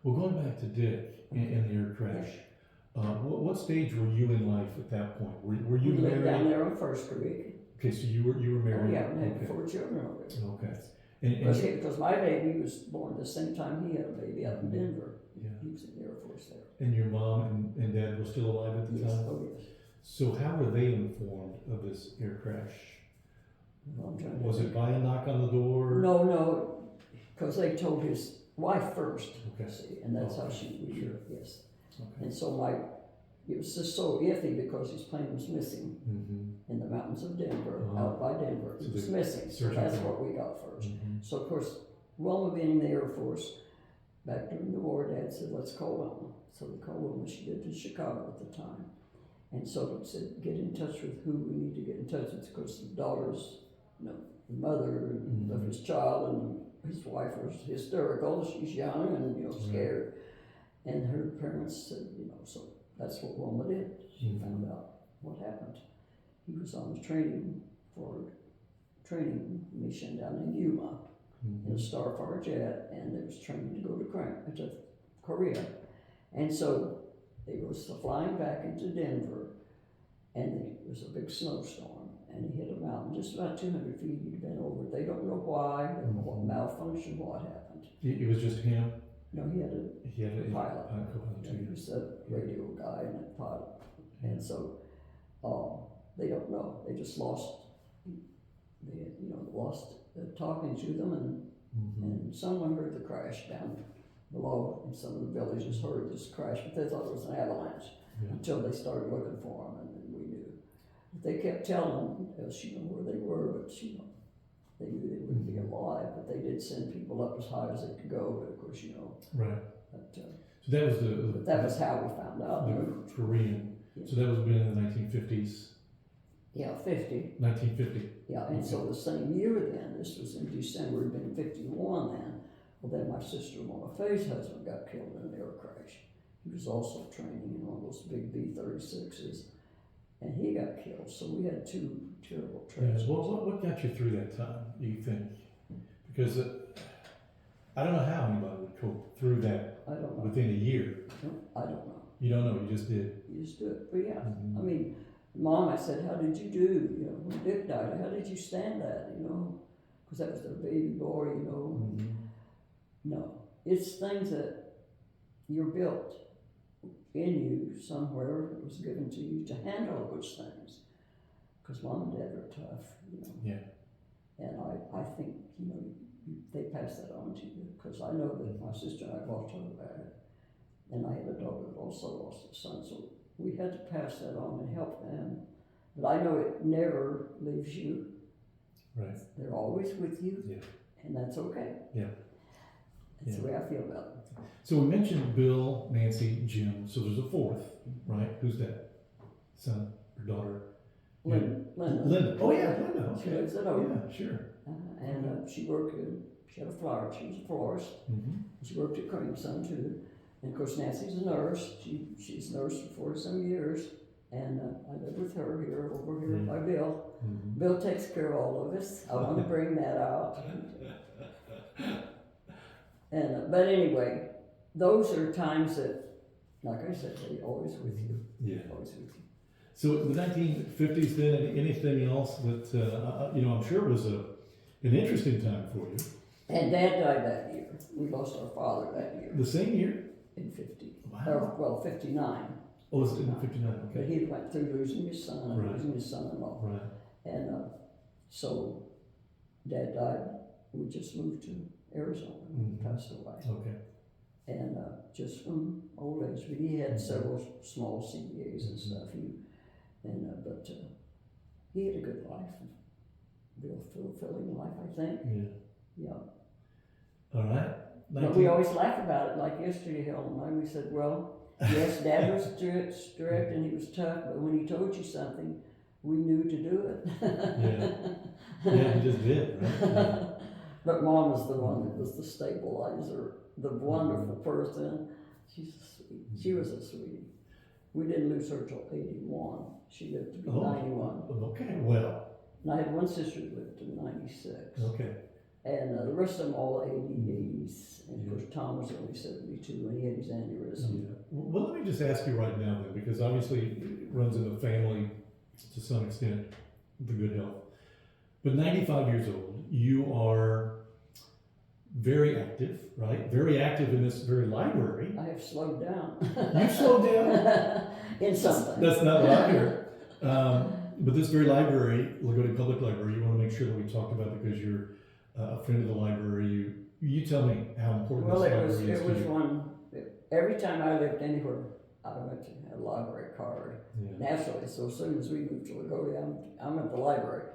Well, going back to Dick and the air crash, what stage were you in life at that point? Were you We lived married? down there on First Creek. Okay, so you were Oh married. yeah, we had Okay. 4 children over there. Okay. And Because my baby was born the same time he had a baby out in Denver. Yeah. He was in the Air Force there. and your mom and dad were still alive at the Yes, time? oh yes. So how were they informed of this air crash? I'm trying to Was it think. by a knock on the door? No, because they told his wife first, Okay. see, and that's how Okay, we sure. yes. Okay. And so it was just so iffy because his plane was missing Mm-hmm. in the mountains of Denver, Uh-huh. out by Denver. So It was they missing, so searching that's for what we got first. Mm-hmm. So of course, Wilma being in the Air Force, back during the war, Dad said, let's call Wilma. So we called Wilma, she lived in Chicago at the time. And so he said, get in touch with who we need to get in touch with, because the daughter's, the mother of his child and his wife was hysterical. She's young and, scared. And her parents said, so that's what Wilma did. She found out what happened. He was on a training mission down in Yuma in a Starfire jet, and they was training to go to Korea. And so they was flying back into Denver, and it was a big snowstorm, and he hit a mountain just about 200 feet. He'd been over. They don't know why, they don't know what malfunction, what happened. It was just him? No, he had a pilot. He was a radio guy and a pilot. And so they don't know. They just lost talking to them, and someone heard the crash down below, and some of the villages heard this crash, but they thought it was an avalanche until they started looking for them, and then we knew. But they kept telling us, where they were, but they knew they wouldn't be alive, but they did send people up as high as they could go, but of course, Right. But, So that was but that was how we found out. the Korean. Yeah. So that was been in the 1950s. Yeah, 50. 1950. Yeah, and so the same year then, this was in December, it'd been 51 then. Well, then my sister Mona Faye's husband got killed in an air crash. He was also training in one of those big B-36s, and he got killed. So we had two terrible tragedies. What got you through that time, do you think? Because I don't know how anybody would go through that I don't know. within a year. I don't know. You don't know, you just did. You just do it. But yeah, I mean, Mom, I said, how did you do? When Dick died, how did you stand that? Because that was their baby boy. No, it's things that you're built in you somewhere. It was given to you to handle those things. Because Mom and Dad are tough. Yeah. And I think they pass that on to you, because I know that my sister and I both talked about it, and I had a daughter that also lost a son, so we had to pass that on and help them. But I know it never leaves you. Right. They're always with you. Yeah. And that's okay. Yeah. That's the way I feel about it. So we mentioned Bill, Nancy, Jim. So there's a fourth, right? Who's that? Son or daughter? Linda. Linda. Oh yeah, Linda. Okay. She lives at home. Yeah, sure. And she worked she had a flower, she was a florist. She worked at Cream Sun too. And of course Nancy's a nurse. She's nursed for 40 some years. And I live with her over here by Bill. Bill takes care of all of us. I want to bring that out. And but anyway, those are times that, like I said, they're always with you. Yeah. Always with you. So in the 1950s, then anything else that I'm sure was an interesting time for you. And Dad died that year. We lost our father that year The same year? in 50. Wow. Well, 59. Oh, was it in 59? But Okay. he went through losing his son and Right. losing his son-in-law. Right. And so Dad died. We just moved to Arizona and passed away. Okay. And just from old age. But he had several small CBAs and stuff. But he had a good life. Real fulfilling life, I think. Yeah. Yeah. All right. But we always laugh about it. Like yesterday, Helen and I, we said, well, yes, Dad was strict and he was tough, but when he told you something, we knew to do it. Yeah, he just did, right? Yeah. But Mom was the one that was the stabilizer, the wonderful person. She's sweet. She was a sweetie. We didn't lose her till 81. She lived to be 91. Okay, well. And I had one sister who lived to 96. Okay. And the rest of them all 80s. And of course, Tom was only 72 and he had his aneurysm. Yeah. Well, let me just ask you right now then, because obviously it runs in the family to some extent, the good health. But 95 years old, you are very active, right? Very active in this very library. I have slowed down. You slowed down? In something. That's not what I hear. But this very library, Lagodi Public Library, you want to make sure that we talked about because you're a friend of the library. You tell me how important Well, this it library is it to was you. one, every time I lived anywhere, I went to a library card. Yeah. Naturally, so as soon as we moved to Lagodi, I'm at the library.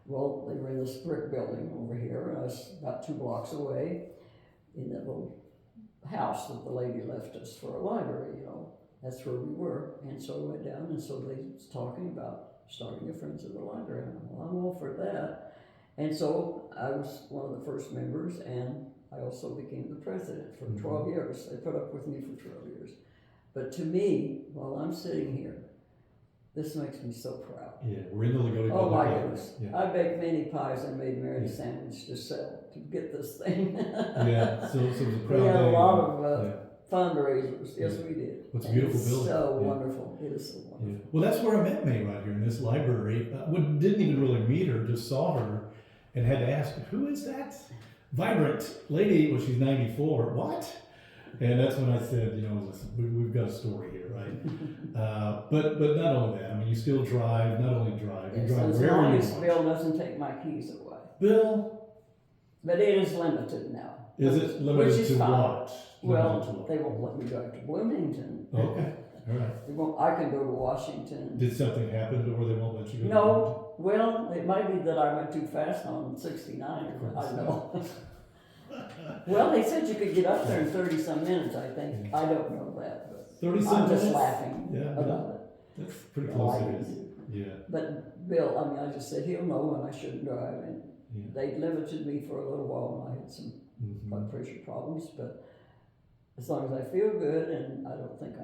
Well, they were in this brick building over here, and I was about 2 blocks away in that little house that the lady left us for a library, you know. That's where we were, and so I went down, and so they was talking about starting a Friends of the Library, and I'm all for that. And so I was one of the first members, and I also became the president for 12 years. They put up with me for 12 years. But to me, while I'm sitting here, this makes me so proud. Yeah, we're in the Lagodi Oh Public my Library. goodness. Yeah. I baked many pies and made Mary sandwich to sell to get this thing. Yeah, so it was a proud We had day. a lot of yeah. fundraisers. Yes, we did. It's a And beautiful it's building. So Yeah. wonderful. It is so wonderful. Yeah. Well, that's where I met Mae, right here in this library. Didn't even really meet her, just saw her and had to ask, who is that vibrant lady? Well, she's 94. What? And that's when I said, you know, listen, we've got a story here, right? But not only that, I mean, you still drive, not only drive, you Yes, drive as wherever long you as want. Bill doesn't take my keys away. Bill, But it is limited now. is it limited Which is to fine. what? Limited to Well, what? they won't let me drive to Bloomington. Okay, all right. They won't, I can go to Washington. Did something happen to where they won't let you go? No, well, it might be that I went too fast on 69, or I don't know. Well, they said you could get up there in 30-some minutes, I think. Yeah. I don't know that, but 30 I'm just minutes? laughing Yeah, about it. That's pretty No, close I it didn't is. do. Yeah, But Bill, I mean, I just said he'll know when I shouldn't drive, and yeah. they limited me for a little while, and I had some Mhm. blood pressure problems, but as long as I feel good, and I don't think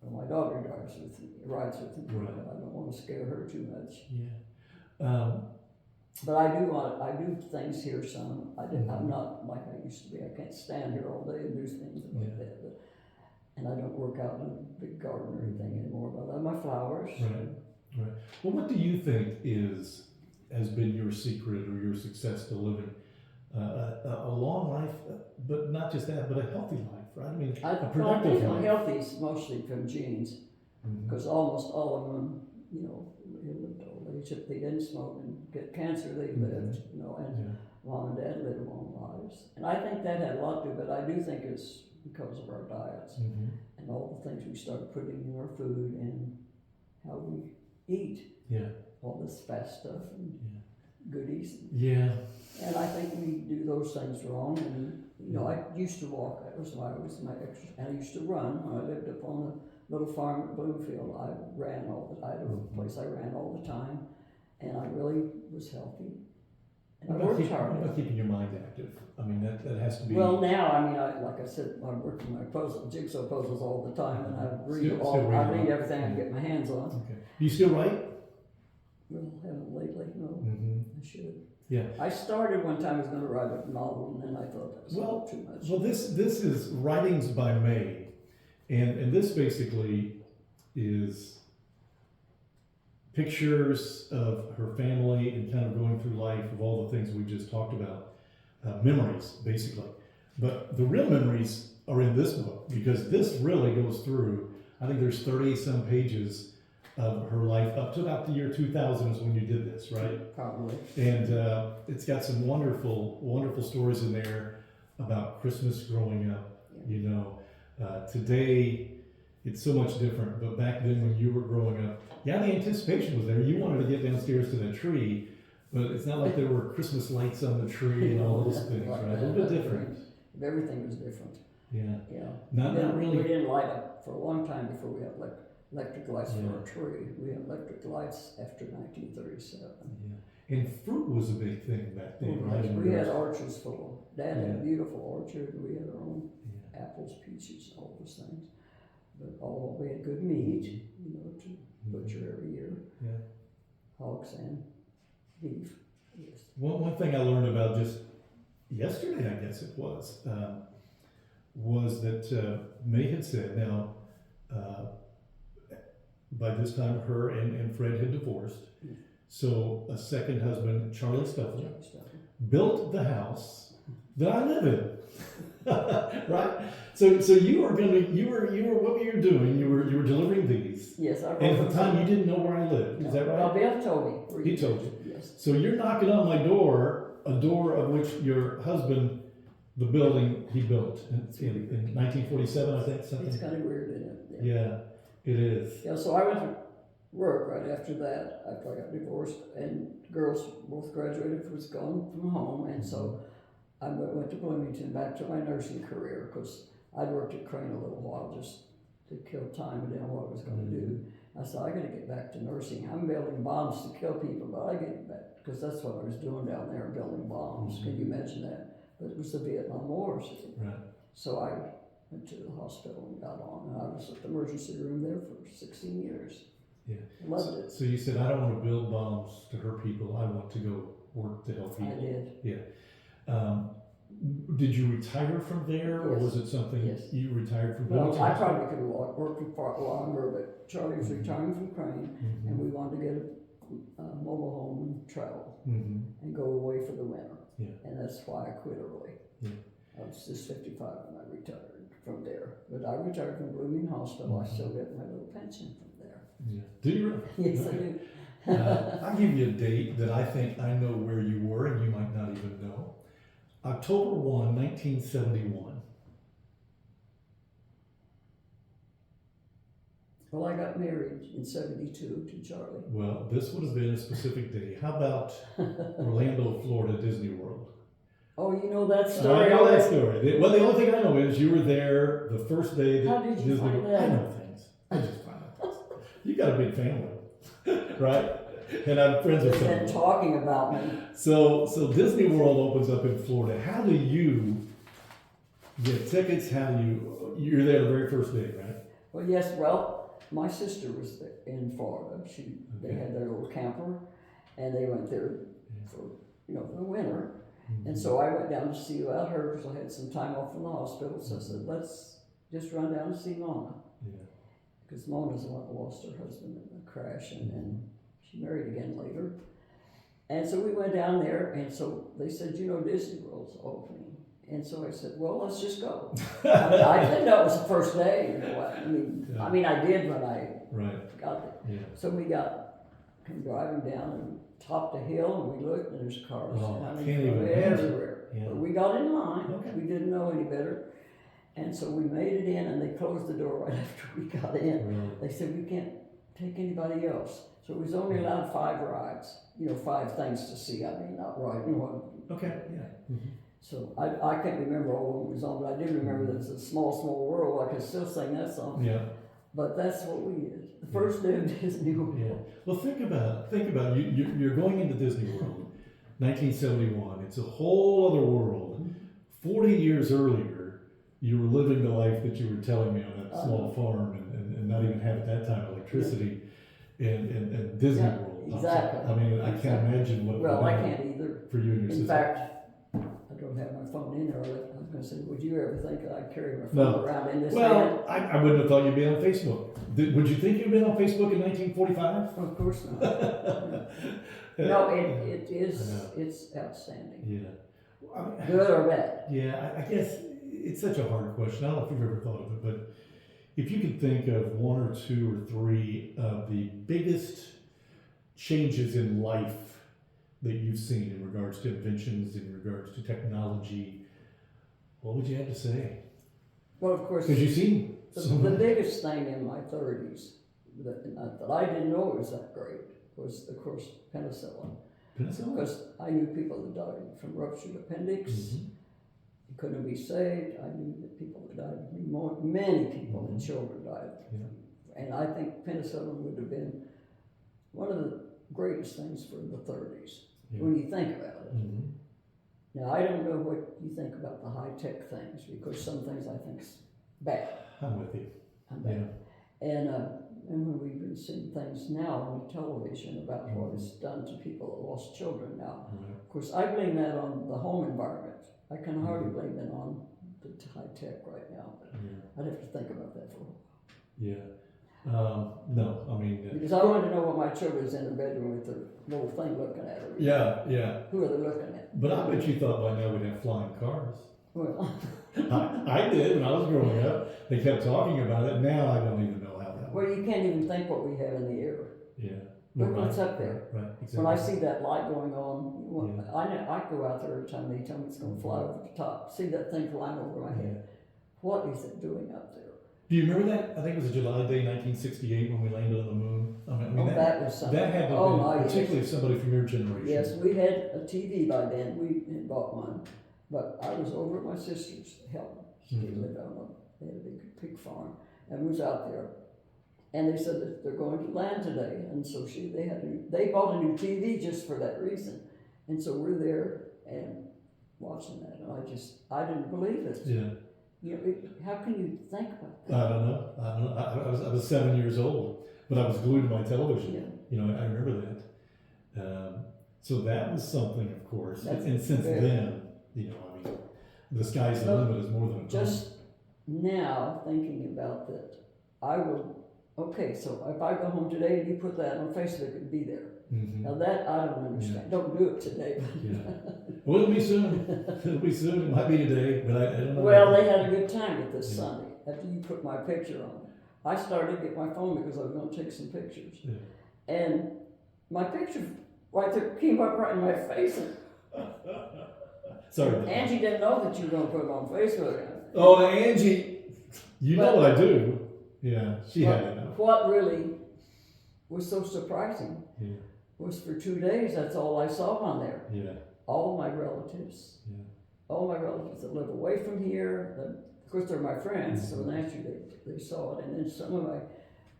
well, my daughter rides with me, Right. but I don't want to scare her too much. Yeah. But I do things here some. Mhm. I'm not like I used to be. I can't stand here all day and do things like Yeah. that. And I don't work out in a big garden or anything anymore, but I love my flowers. Right. Well, what do you think has been your secret or your success to living a long life, but not just that, but a healthy life, right? I mean, I a think productive life. healthy is mostly from genes, Mhm. because almost all of them, you know, lived old age. If they didn't smoke and get cancer, they lived, you know, and Yeah. mom and dad lived long lives. And I think that had a lot to do, but I do think it's because of our diets Mhm. and all the things we started putting in our food and how we eat. Yeah. All this fast stuff and goodies. Yeah. And I think we do those things wrong. And, you know, I used to walk. That was my exercise. And I used to run. When I lived up on the little farm at Bloomfield, I ran I had a place I ran all the time. And I really was healthy. And I worked What hard. about keeping your mind active? I mean, that has to be. Well, now, I mean, like I said, I work on my jigsaw puzzles all the time, and I read Still I read read them. everything I can get my hands on. Okay. Do you still write? Well, haven't lately, no. Mm-hmm. I should. Yeah. I started one time I was going to write a novel, and then I thought that was a Well, little too much. Well, this is Writings by Mae, and this basically is pictures of her family and kind of going through life of all the things we just talked about, memories basically. But the real memories are in this book because this really goes through. I think there's 30-some pages of her life up to about the year 2000 is when you did this, right? Probably. And it's got some wonderful, wonderful stories in there about Christmas growing up. Yeah. You know, today it's so much different, but back then when you were growing up, yeah, the anticipation was there. You wanted to get downstairs to that tree, but it's not like there were Christmas lights on the tree and all those things, right? A little bit different. Everything was different. Yeah. Yeah. Not We really. didn't light up for a long time before we had electric lights Yeah. for our tree. We had electric lights after 1937. Yeah. And fruit was a big thing back then, right? We had orchards full. Dad had a Yeah. beautiful orchard. We had our own Yeah. apples, peaches, all those things. But we had good meat, you know, to butcher every year. Yeah. Hogs and beef. Yes. One thing I learned about just yesterday, I guess it was that Mae had said, now, by this time her and Fred had divorced, so a second husband, Charlie Stuffle, built the house that I live in. Right? So you were what were you doing? You were delivering these. Yes, I wrote And at them the time you down. didn't know where I lived. Is that Well, right? Bill told me. where He you told lived. you. Yes. So you're knocking on my door, a door of which your husband, the building he built in 1947, I think, It's something. kind of weird, isn't it? Yeah, it is. Yeah, so I went to work right after that, after I got divorced, and girls both graduated, was gone from home, and so I went to Bloomington, back to my nursing career, because I'd worked at Crane a little while just to kill time and then what I was going to do. I said, I got to get back to nursing. I'm building bombs to kill people, but I get back, because that's what I was doing down there, building bombs. Can you imagine that? But it was the Vietnam War, see? Right. So I went to the hospital and got on, and I was at the emergency room there for 16 years. Yeah. Loved it. So you said, I don't want to build bombs to hurt people. I want to go work to help people. I did. Yeah. Did you retire from there, or Yes. was it something Yes. you retired from? Well, Bloomington? I probably could have worked far longer, but Charlie was retiring from Crane, Mhm. and we wanted to get a mobile home and travel Mhm. and go away for the winter. Yeah. And that's why I quit early. Yeah. I was just 55 when I retired from there. But I retired from Bloomington Hospital. I still get my little pension from there. Yeah. Do you really? Yes, Okay. I do. I'll give you a date that I think I know where you were, and you might not even know. October 1, 1971. Well, I got married in 72 to Charlie. Well, this would have been a specific day. How about Orlando, Florida, Disney World? Oh, you know that I story? know that story. Well, the only thing I know is you were there the first day that How did you Disney find World. that? I know things. I just find out things. You got a big family, right? And I'm friends with They've some. been talking about me. So Disney World opens up in Florida. How do you get tickets? How do you're there the very first day, right? Well, yes, well, my sister was in Florida. They Okay. had their little camper, and they went there for, the winter. Mm-hmm. And so I went down to see about her because I had some time off from the hospital. So I said, let's just run down and see Mona. Yeah. Because Mona's the one who lost her husband in the crash, and then she married again later. And so we went down there, and so they said, Disney World's opening. And so I said, well, let's just go. I didn't know it was the first day. I mean, I did when I Right. got there. Yeah. So we came driving down and topped a hill, and we looked, and there's cars Oh, I coming can't from even imagine. everywhere. Yeah. But we got in line. Okay. We didn't know any better. And so we made it in, and they closed the door right after we got in. Really? They said, we can't take anybody else. So it was only allowed 5 rides, 5 things to see. I mean, not riding one. Okay. Yeah. Mm-hmm. So I can't remember all of it was on, but I do remember that it's a small, small world. I can still sing that song. Yeah. But that's what we did. The first day of Disney World. Yeah. Well, think about it. You're going into Disney World, 1971. It's a whole other world. 40 years earlier, you were living the life that you were telling me on that small farm and not even have at that time electricity and Disney Yeah, World. exactly. I mean, I can't imagine what it Well, would I be can't either. for you and your In sister. fact, I don't have my phone in there. I was going to say, would you ever think that I'd carry my phone No. around in this hand? Well, I wouldn't have thought you'd be on Facebook. Would you think you'd been on Facebook in 1945? Of course not. No, it is, I know. it's outstanding. Yeah. I mean, Good or bad? Yeah, I guess it's such a hard question. I don't know if you've ever thought of it, but if you could think of 1 or 2 or 3 of the biggest changes in life that you've seen in regards to inventions, in regards to technology, what would you have to say? Well, of course, Because you've seen the so much. biggest thing in my 30s that I didn't know it was that great was, of course, penicillin. Penicillin? Because I knew people that died from ruptured appendix. Mhm. It couldn't be saved. I knew that people that died, many people and children died. Yeah. And I think penicillin would have been one of the greatest things for the 30s, Yeah. when you think about it. Mhm. Now, I don't know what you think about the high-tech things, because some things I think's bad. I'm with you. I'm Yeah. bad. And when we've been seeing things now on television about what it's done to people that lost children now, Right. of course, I blame that on the home environment. I can hardly blame it on the high tech right now, but Yeah. I'd have to think about that for a while. Yeah. No, I mean, Because I wanted to know what my children's in the bedroom with the little thing looking at her. yeah. Who are they looking at? But I bet you thought by now we'd have flying cars. Well, I did when I was growing up. They kept talking about it. Now I don't even know how that well, works. you can't even think what we have in the air. Yeah. Look what's up there. Right, exactly. When I see that light going on, I go out there every time they tell me it's going to fly over the top. See that thing flying over my head. What is it doing up there? Do you remember that? I think it was a July day, 1968, when we landed on the moon. I mean, That was something. that had to Oh, be, particularly somebody from your generation. Yes, we had a TV by then. We had bought one, but I was over at my sister's, Helen. She lived on they had a big pig farm, and was out there. And they said that they're going to land today, and so they bought a new TV just for that reason, and so we're there and watching that, and I didn't believe it. Yeah. You know, how can you think about that? I don't know. I was 7 years old, but I was glued to my television. Yeah. You know, I remember that. So that was something, of course. That's and since then, you know, I mean, the sky's the limit is more than a just now thinking about that, I will. Okay, so if I go home today and you put that on Facebook, it'd be there. Mm-hmm. Now that I don't understand. Yeah. Don't do it today. Yeah. Well, it'll be soon. It'll be soon. It might be today, but I don't know. Well, they had a good time with this Sunday after you put my picture on. I started to get my phone because I was going to take some pictures. Yeah. And my picture right there came up right in my face. Sorry. Angie didn't know that you were going to put it on Facebook. Oh, Angie, you know what I do. Yeah, she had to know. What really was so surprising Yeah. was for 2 days, that's all I saw on there. Yeah. All my relatives. Yeah. All my relatives that live away from here. Of course, they're my friends, so naturally they saw it. And then some of my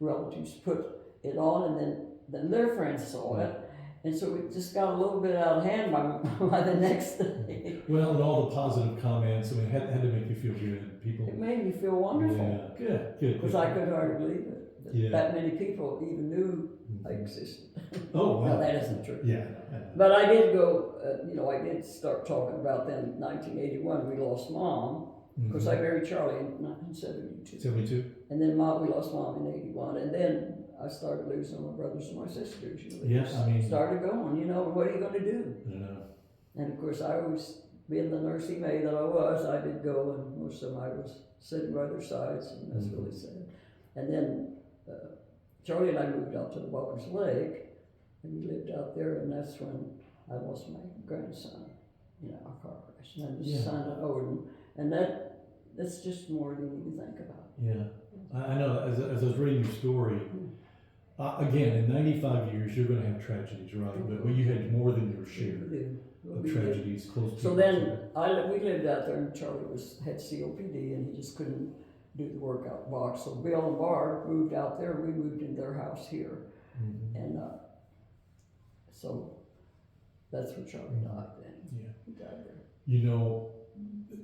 relatives put it on, and then their friends saw it. And so it just got a little bit out of hand by the next day. Well, and all the positive comments, I mean, it had to make you feel good. People. It made me feel wonderful. Yeah, good. Because I could hardly believe it. That many people even knew I existed. Oh, wow. No, that isn't true. Yeah. But I did go, I did start talking about then in 1981, we lost Mom. Because I married Charlie in 1972. 72? And then we lost Mom in 81. And then I started losing my brothers and my sisters. Yes, I mean. Started going, what are you going to do? I know. And of course, I always, being the nursing maid that I was, I did go, and most of them I was sitting by their sides, and that's really sad. And then Charlie and I moved out to the Boggs Lake, and we lived out there, and that's when I lost my grandson in a car crash. And then the son of Odin, and that's just more than you think about. Yeah, I know. As I was reading your story, again, in 95 years, you're going to have tragedies, right? But you had more than your share of tragedies close to. So then we lived out there, and Charlie had COPD, and he just couldn't do the workout box. So Bill and Barb moved out there. We moved into their house here, and so that's where Charlie died. Then he died there. You know,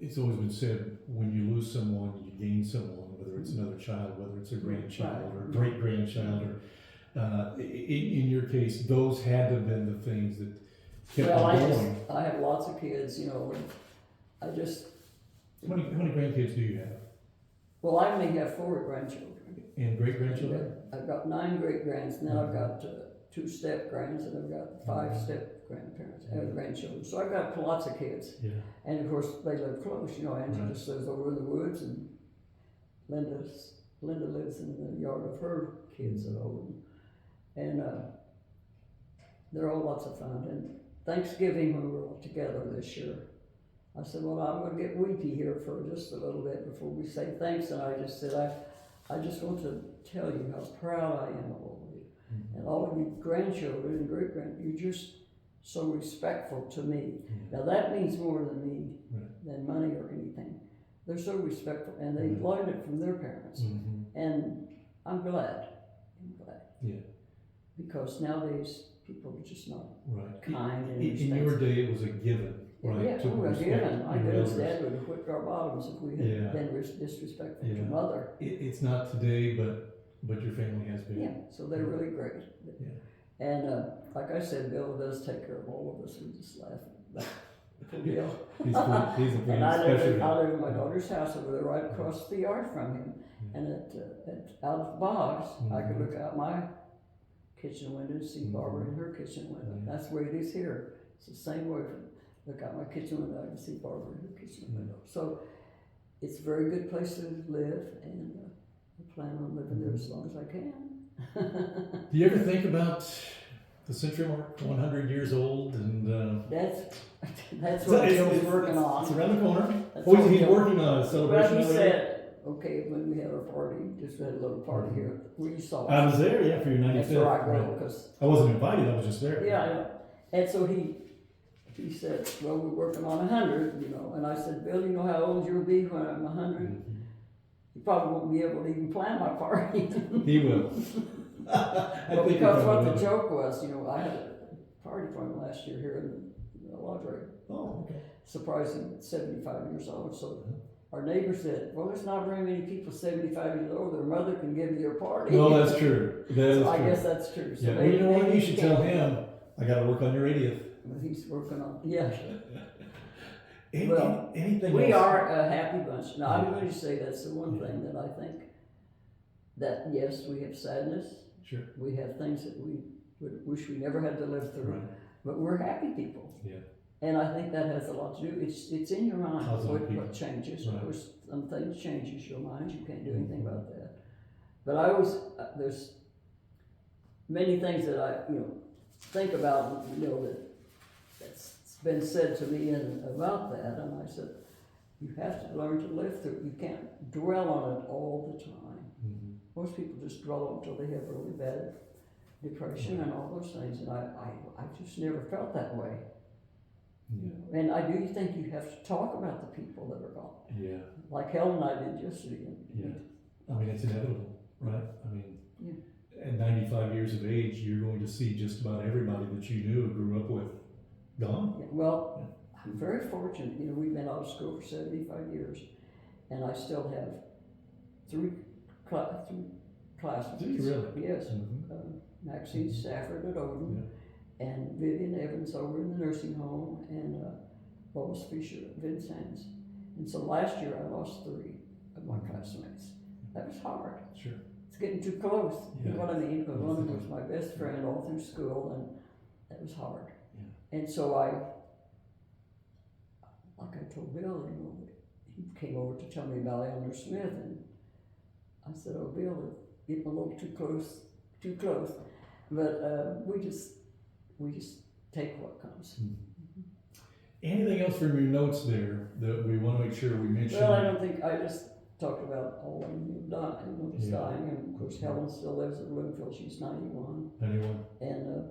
it's always been said when you lose someone, you gain someone, whether it's another child, whether it's a grandchild or great grandchild, or in your case, those had to have been the things that kept you going. I have lots of kids, and I just. How many grandkids do you have? Well, I only have 4 grandchildren. And great grandchildren? I've got 9 great grands, and then I've got 2 step grands, and I've got 5 step grandparents, grandchildren. So I've got lots of kids. Yeah. And of course, they live close. Angie just lives over in the woods, and Linda lives in the yard of her kids at Odin. And they're all lots of fun. And Thanksgiving, when we were all together this year, I said, well, I'm going to get weepy here for just a little bit before we say thanks. And I just said, I just want to tell you how proud I am of all of you. And all of you grandchildren and great-grandchildren, you're just so respectful to me. Now that means more than me, than money or anything. They're so respectful, and they learned it from their parents. And I'm glad. Yeah. Because nowadays, people are just not kind and in your day, it was a given. Right, yeah, we were given. My goodness, Dad would have whipped our bottoms if we had been disrespectful to Mother. It's not today, but your family has been. Yeah, so they're really great. Yeah. And like I said, Bill does take care of all of us. We just laugh. Bill. He's a pretty and I special live guy. in my daughter's house over there, right across the yard from him. And out of the box, I could look out my kitchen window and see Barbara in her kitchen window. That's the way it is here. It's the same way. Look out my kitchen window, I can see Barbara in her kitchen window. So it's a very good place to live, and I plan on living there as long as I can. Do you ever think about the century mark, 100 years old, and that's what Bill's working on. It's around the corner. That's Oh, what he's Bill- working on a celebration. Well, he already? said, okay, when we had our party, just had a little party here, where you saw I us. was there, yeah, for your 95th. That's where I go, right. because, I wasn't invited, I was just there. yeah, I know. And so he said, well, we're working on 100, and I said, Bill, you know how old you'll be when I'm 100? You probably won't be able to even plan my party. He will. But because what the joke was, I had a party for him last year here in the library. Oh, okay. Surprising, 75 years old. So our neighbor said, well, there's not very many people 75 years old. Their mother can give you a party. No, that's true. That is So I true. guess that's true. So Yeah, well, you know what? You should tell him, I got to work on your 80th. Well, he's working on, yeah. Anything We else? are a happy bunch. Now, I'm going to say that's the one thing that I think that, yes, we have sadness. Sure. We have things that we would wish we never had to live through. Right. But we're happy people. Yeah. And I think that has a lot to do. It's in your mind Positive people. what changes. Right. Of course, some things changes your mind. You can't do anything about that. But I always there's many things that I think about. That's been said to me about that. And I said, you have to learn to live through it. You can't dwell on it all the time. Mm-hmm. Most people just dwell on it until they have really bad depression and all those things. And I just never felt that way. Yeah. And I do think you have to talk about the people that are gone. Yeah. Like Helen and I did yesterday. Yeah. I mean, it's inevitable, right? I mean, Yeah. at 95 years of age, you're going to see just about everybody that you knew or grew up with gone. Yeah, well, I'm very fortunate. We've been out of school for 75 years, and I still have three classmates. Do you really? Yes. Mm-hmm. Maxine Stafford at Odin, and Vivian Evans over in the nursing home, and Lois Fisher at Vincennes. And so last year I lost 3 of my classmates. That was hard. Sure. It's getting too close. You know Yeah. what I mean? Because one of them was my best friend all through school, and that was hard. Yeah. And so like I told Bill, he came over to tell me about Eleanor Smith, and I said, "Oh, Bill, it's getting a little too close. But we just take what comes." Anything else from your notes there that we want to make sure we mention? Well, I don't think I just talked about all of them dying, Yeah. dying, and of course Helen still lives in Bloomfield. She's 91, Anyone? and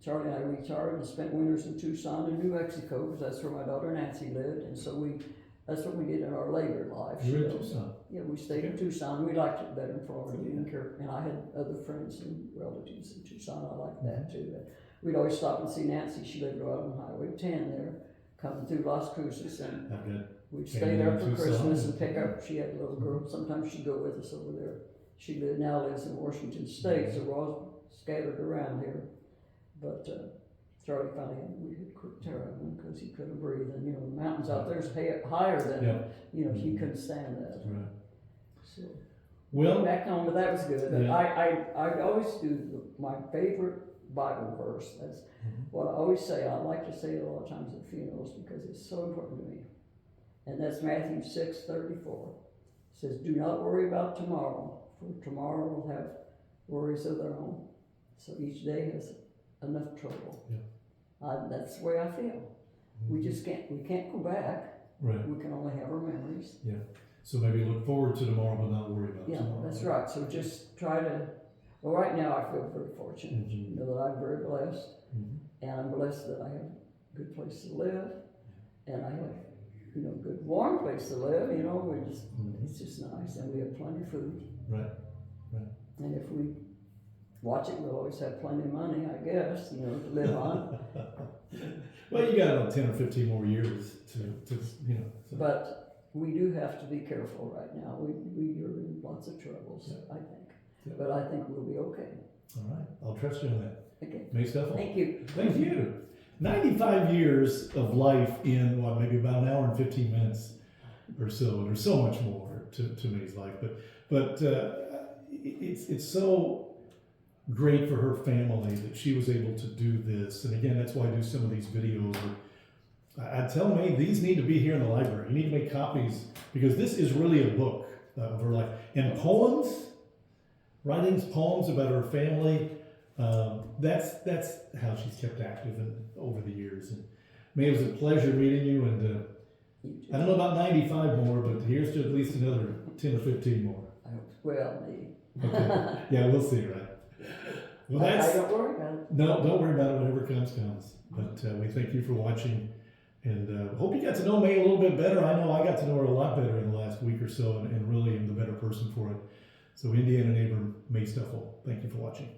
Charlie and I retired and spent winters in Tucson and New Mexico, because that's where my daughter Nancy lived, and so that's what we did in our later lives. You were in Tucson? Yeah, we stayed in Tucson. We liked it better in Florida. We didn't care, and I had other friends and relatives in Tucson. I liked that too. We'd always stop and see Nancy. She lived right on Highway 10 there, coming through Las Cruces, and I've got we'd Came stay there in for Tucson. Christmas and pick up. She had a little girl. Sometimes she'd go with us over there. She now lives in Washington State, so we're all scattered around here. But Charlie finally we had quit him because he couldn't breathe, and the mountains out there is higher than he couldn't stand that. right. So Well, back home, but that was good. Yeah. I always do my favorite Bible verse. That's what I always say. I like to say it a lot of times at funerals because it's so important to me. And that's Matthew 6:34. It says, "Do not worry about tomorrow, for tomorrow will have worries of their own." So each day has enough trouble. Yeah. That's the way I feel. We can't go back. right. We can only have our memories. So maybe look forward to tomorrow, but not worry about Yeah, tomorrow. that's right. So just try to. Well, right now I feel very fortunate. Mhm. That I'm very blessed, Mhm. and I'm blessed that I have a good place to live, and I have good warm place to live. It's just nice, and we have plenty of food. Right. And if we watch it, we'll always have plenty of money, I guess, to live on. Well, you got about 10 or 15 more years to So. But we do have to be careful right now. We are in lots of troubles, I think. Yeah. But I think we'll be okay. All right. I'll trust you on that. Okay. Mae Stuffle. Thank you. Thank you. 95 years of life in maybe about an hour and 15 minutes or so. There's so much more. to Mae's life. But it's so great for her family that she was able to do this. And again, that's why I do some of these videos. I tell Mae, these need to be here in the library. You need to make copies because this is really a book of her life. And poems, writings, poems about her family, that's how she's kept active over the years. And Mae, it was a pleasure meeting you. And I don't know about 95 more, but here's to at least another 10 or 15 more. Well, maybe. Okay. Yeah, we'll see, right? Well, I don't worry about it. No, don't worry about it. Whatever comes. But we thank you for watching, and hope you got to know Mae a little bit better. I know I got to know her a lot better in the last week or so, and really am the better person for it. So, Indiana neighbor Mae Stuffle, thank you for watching.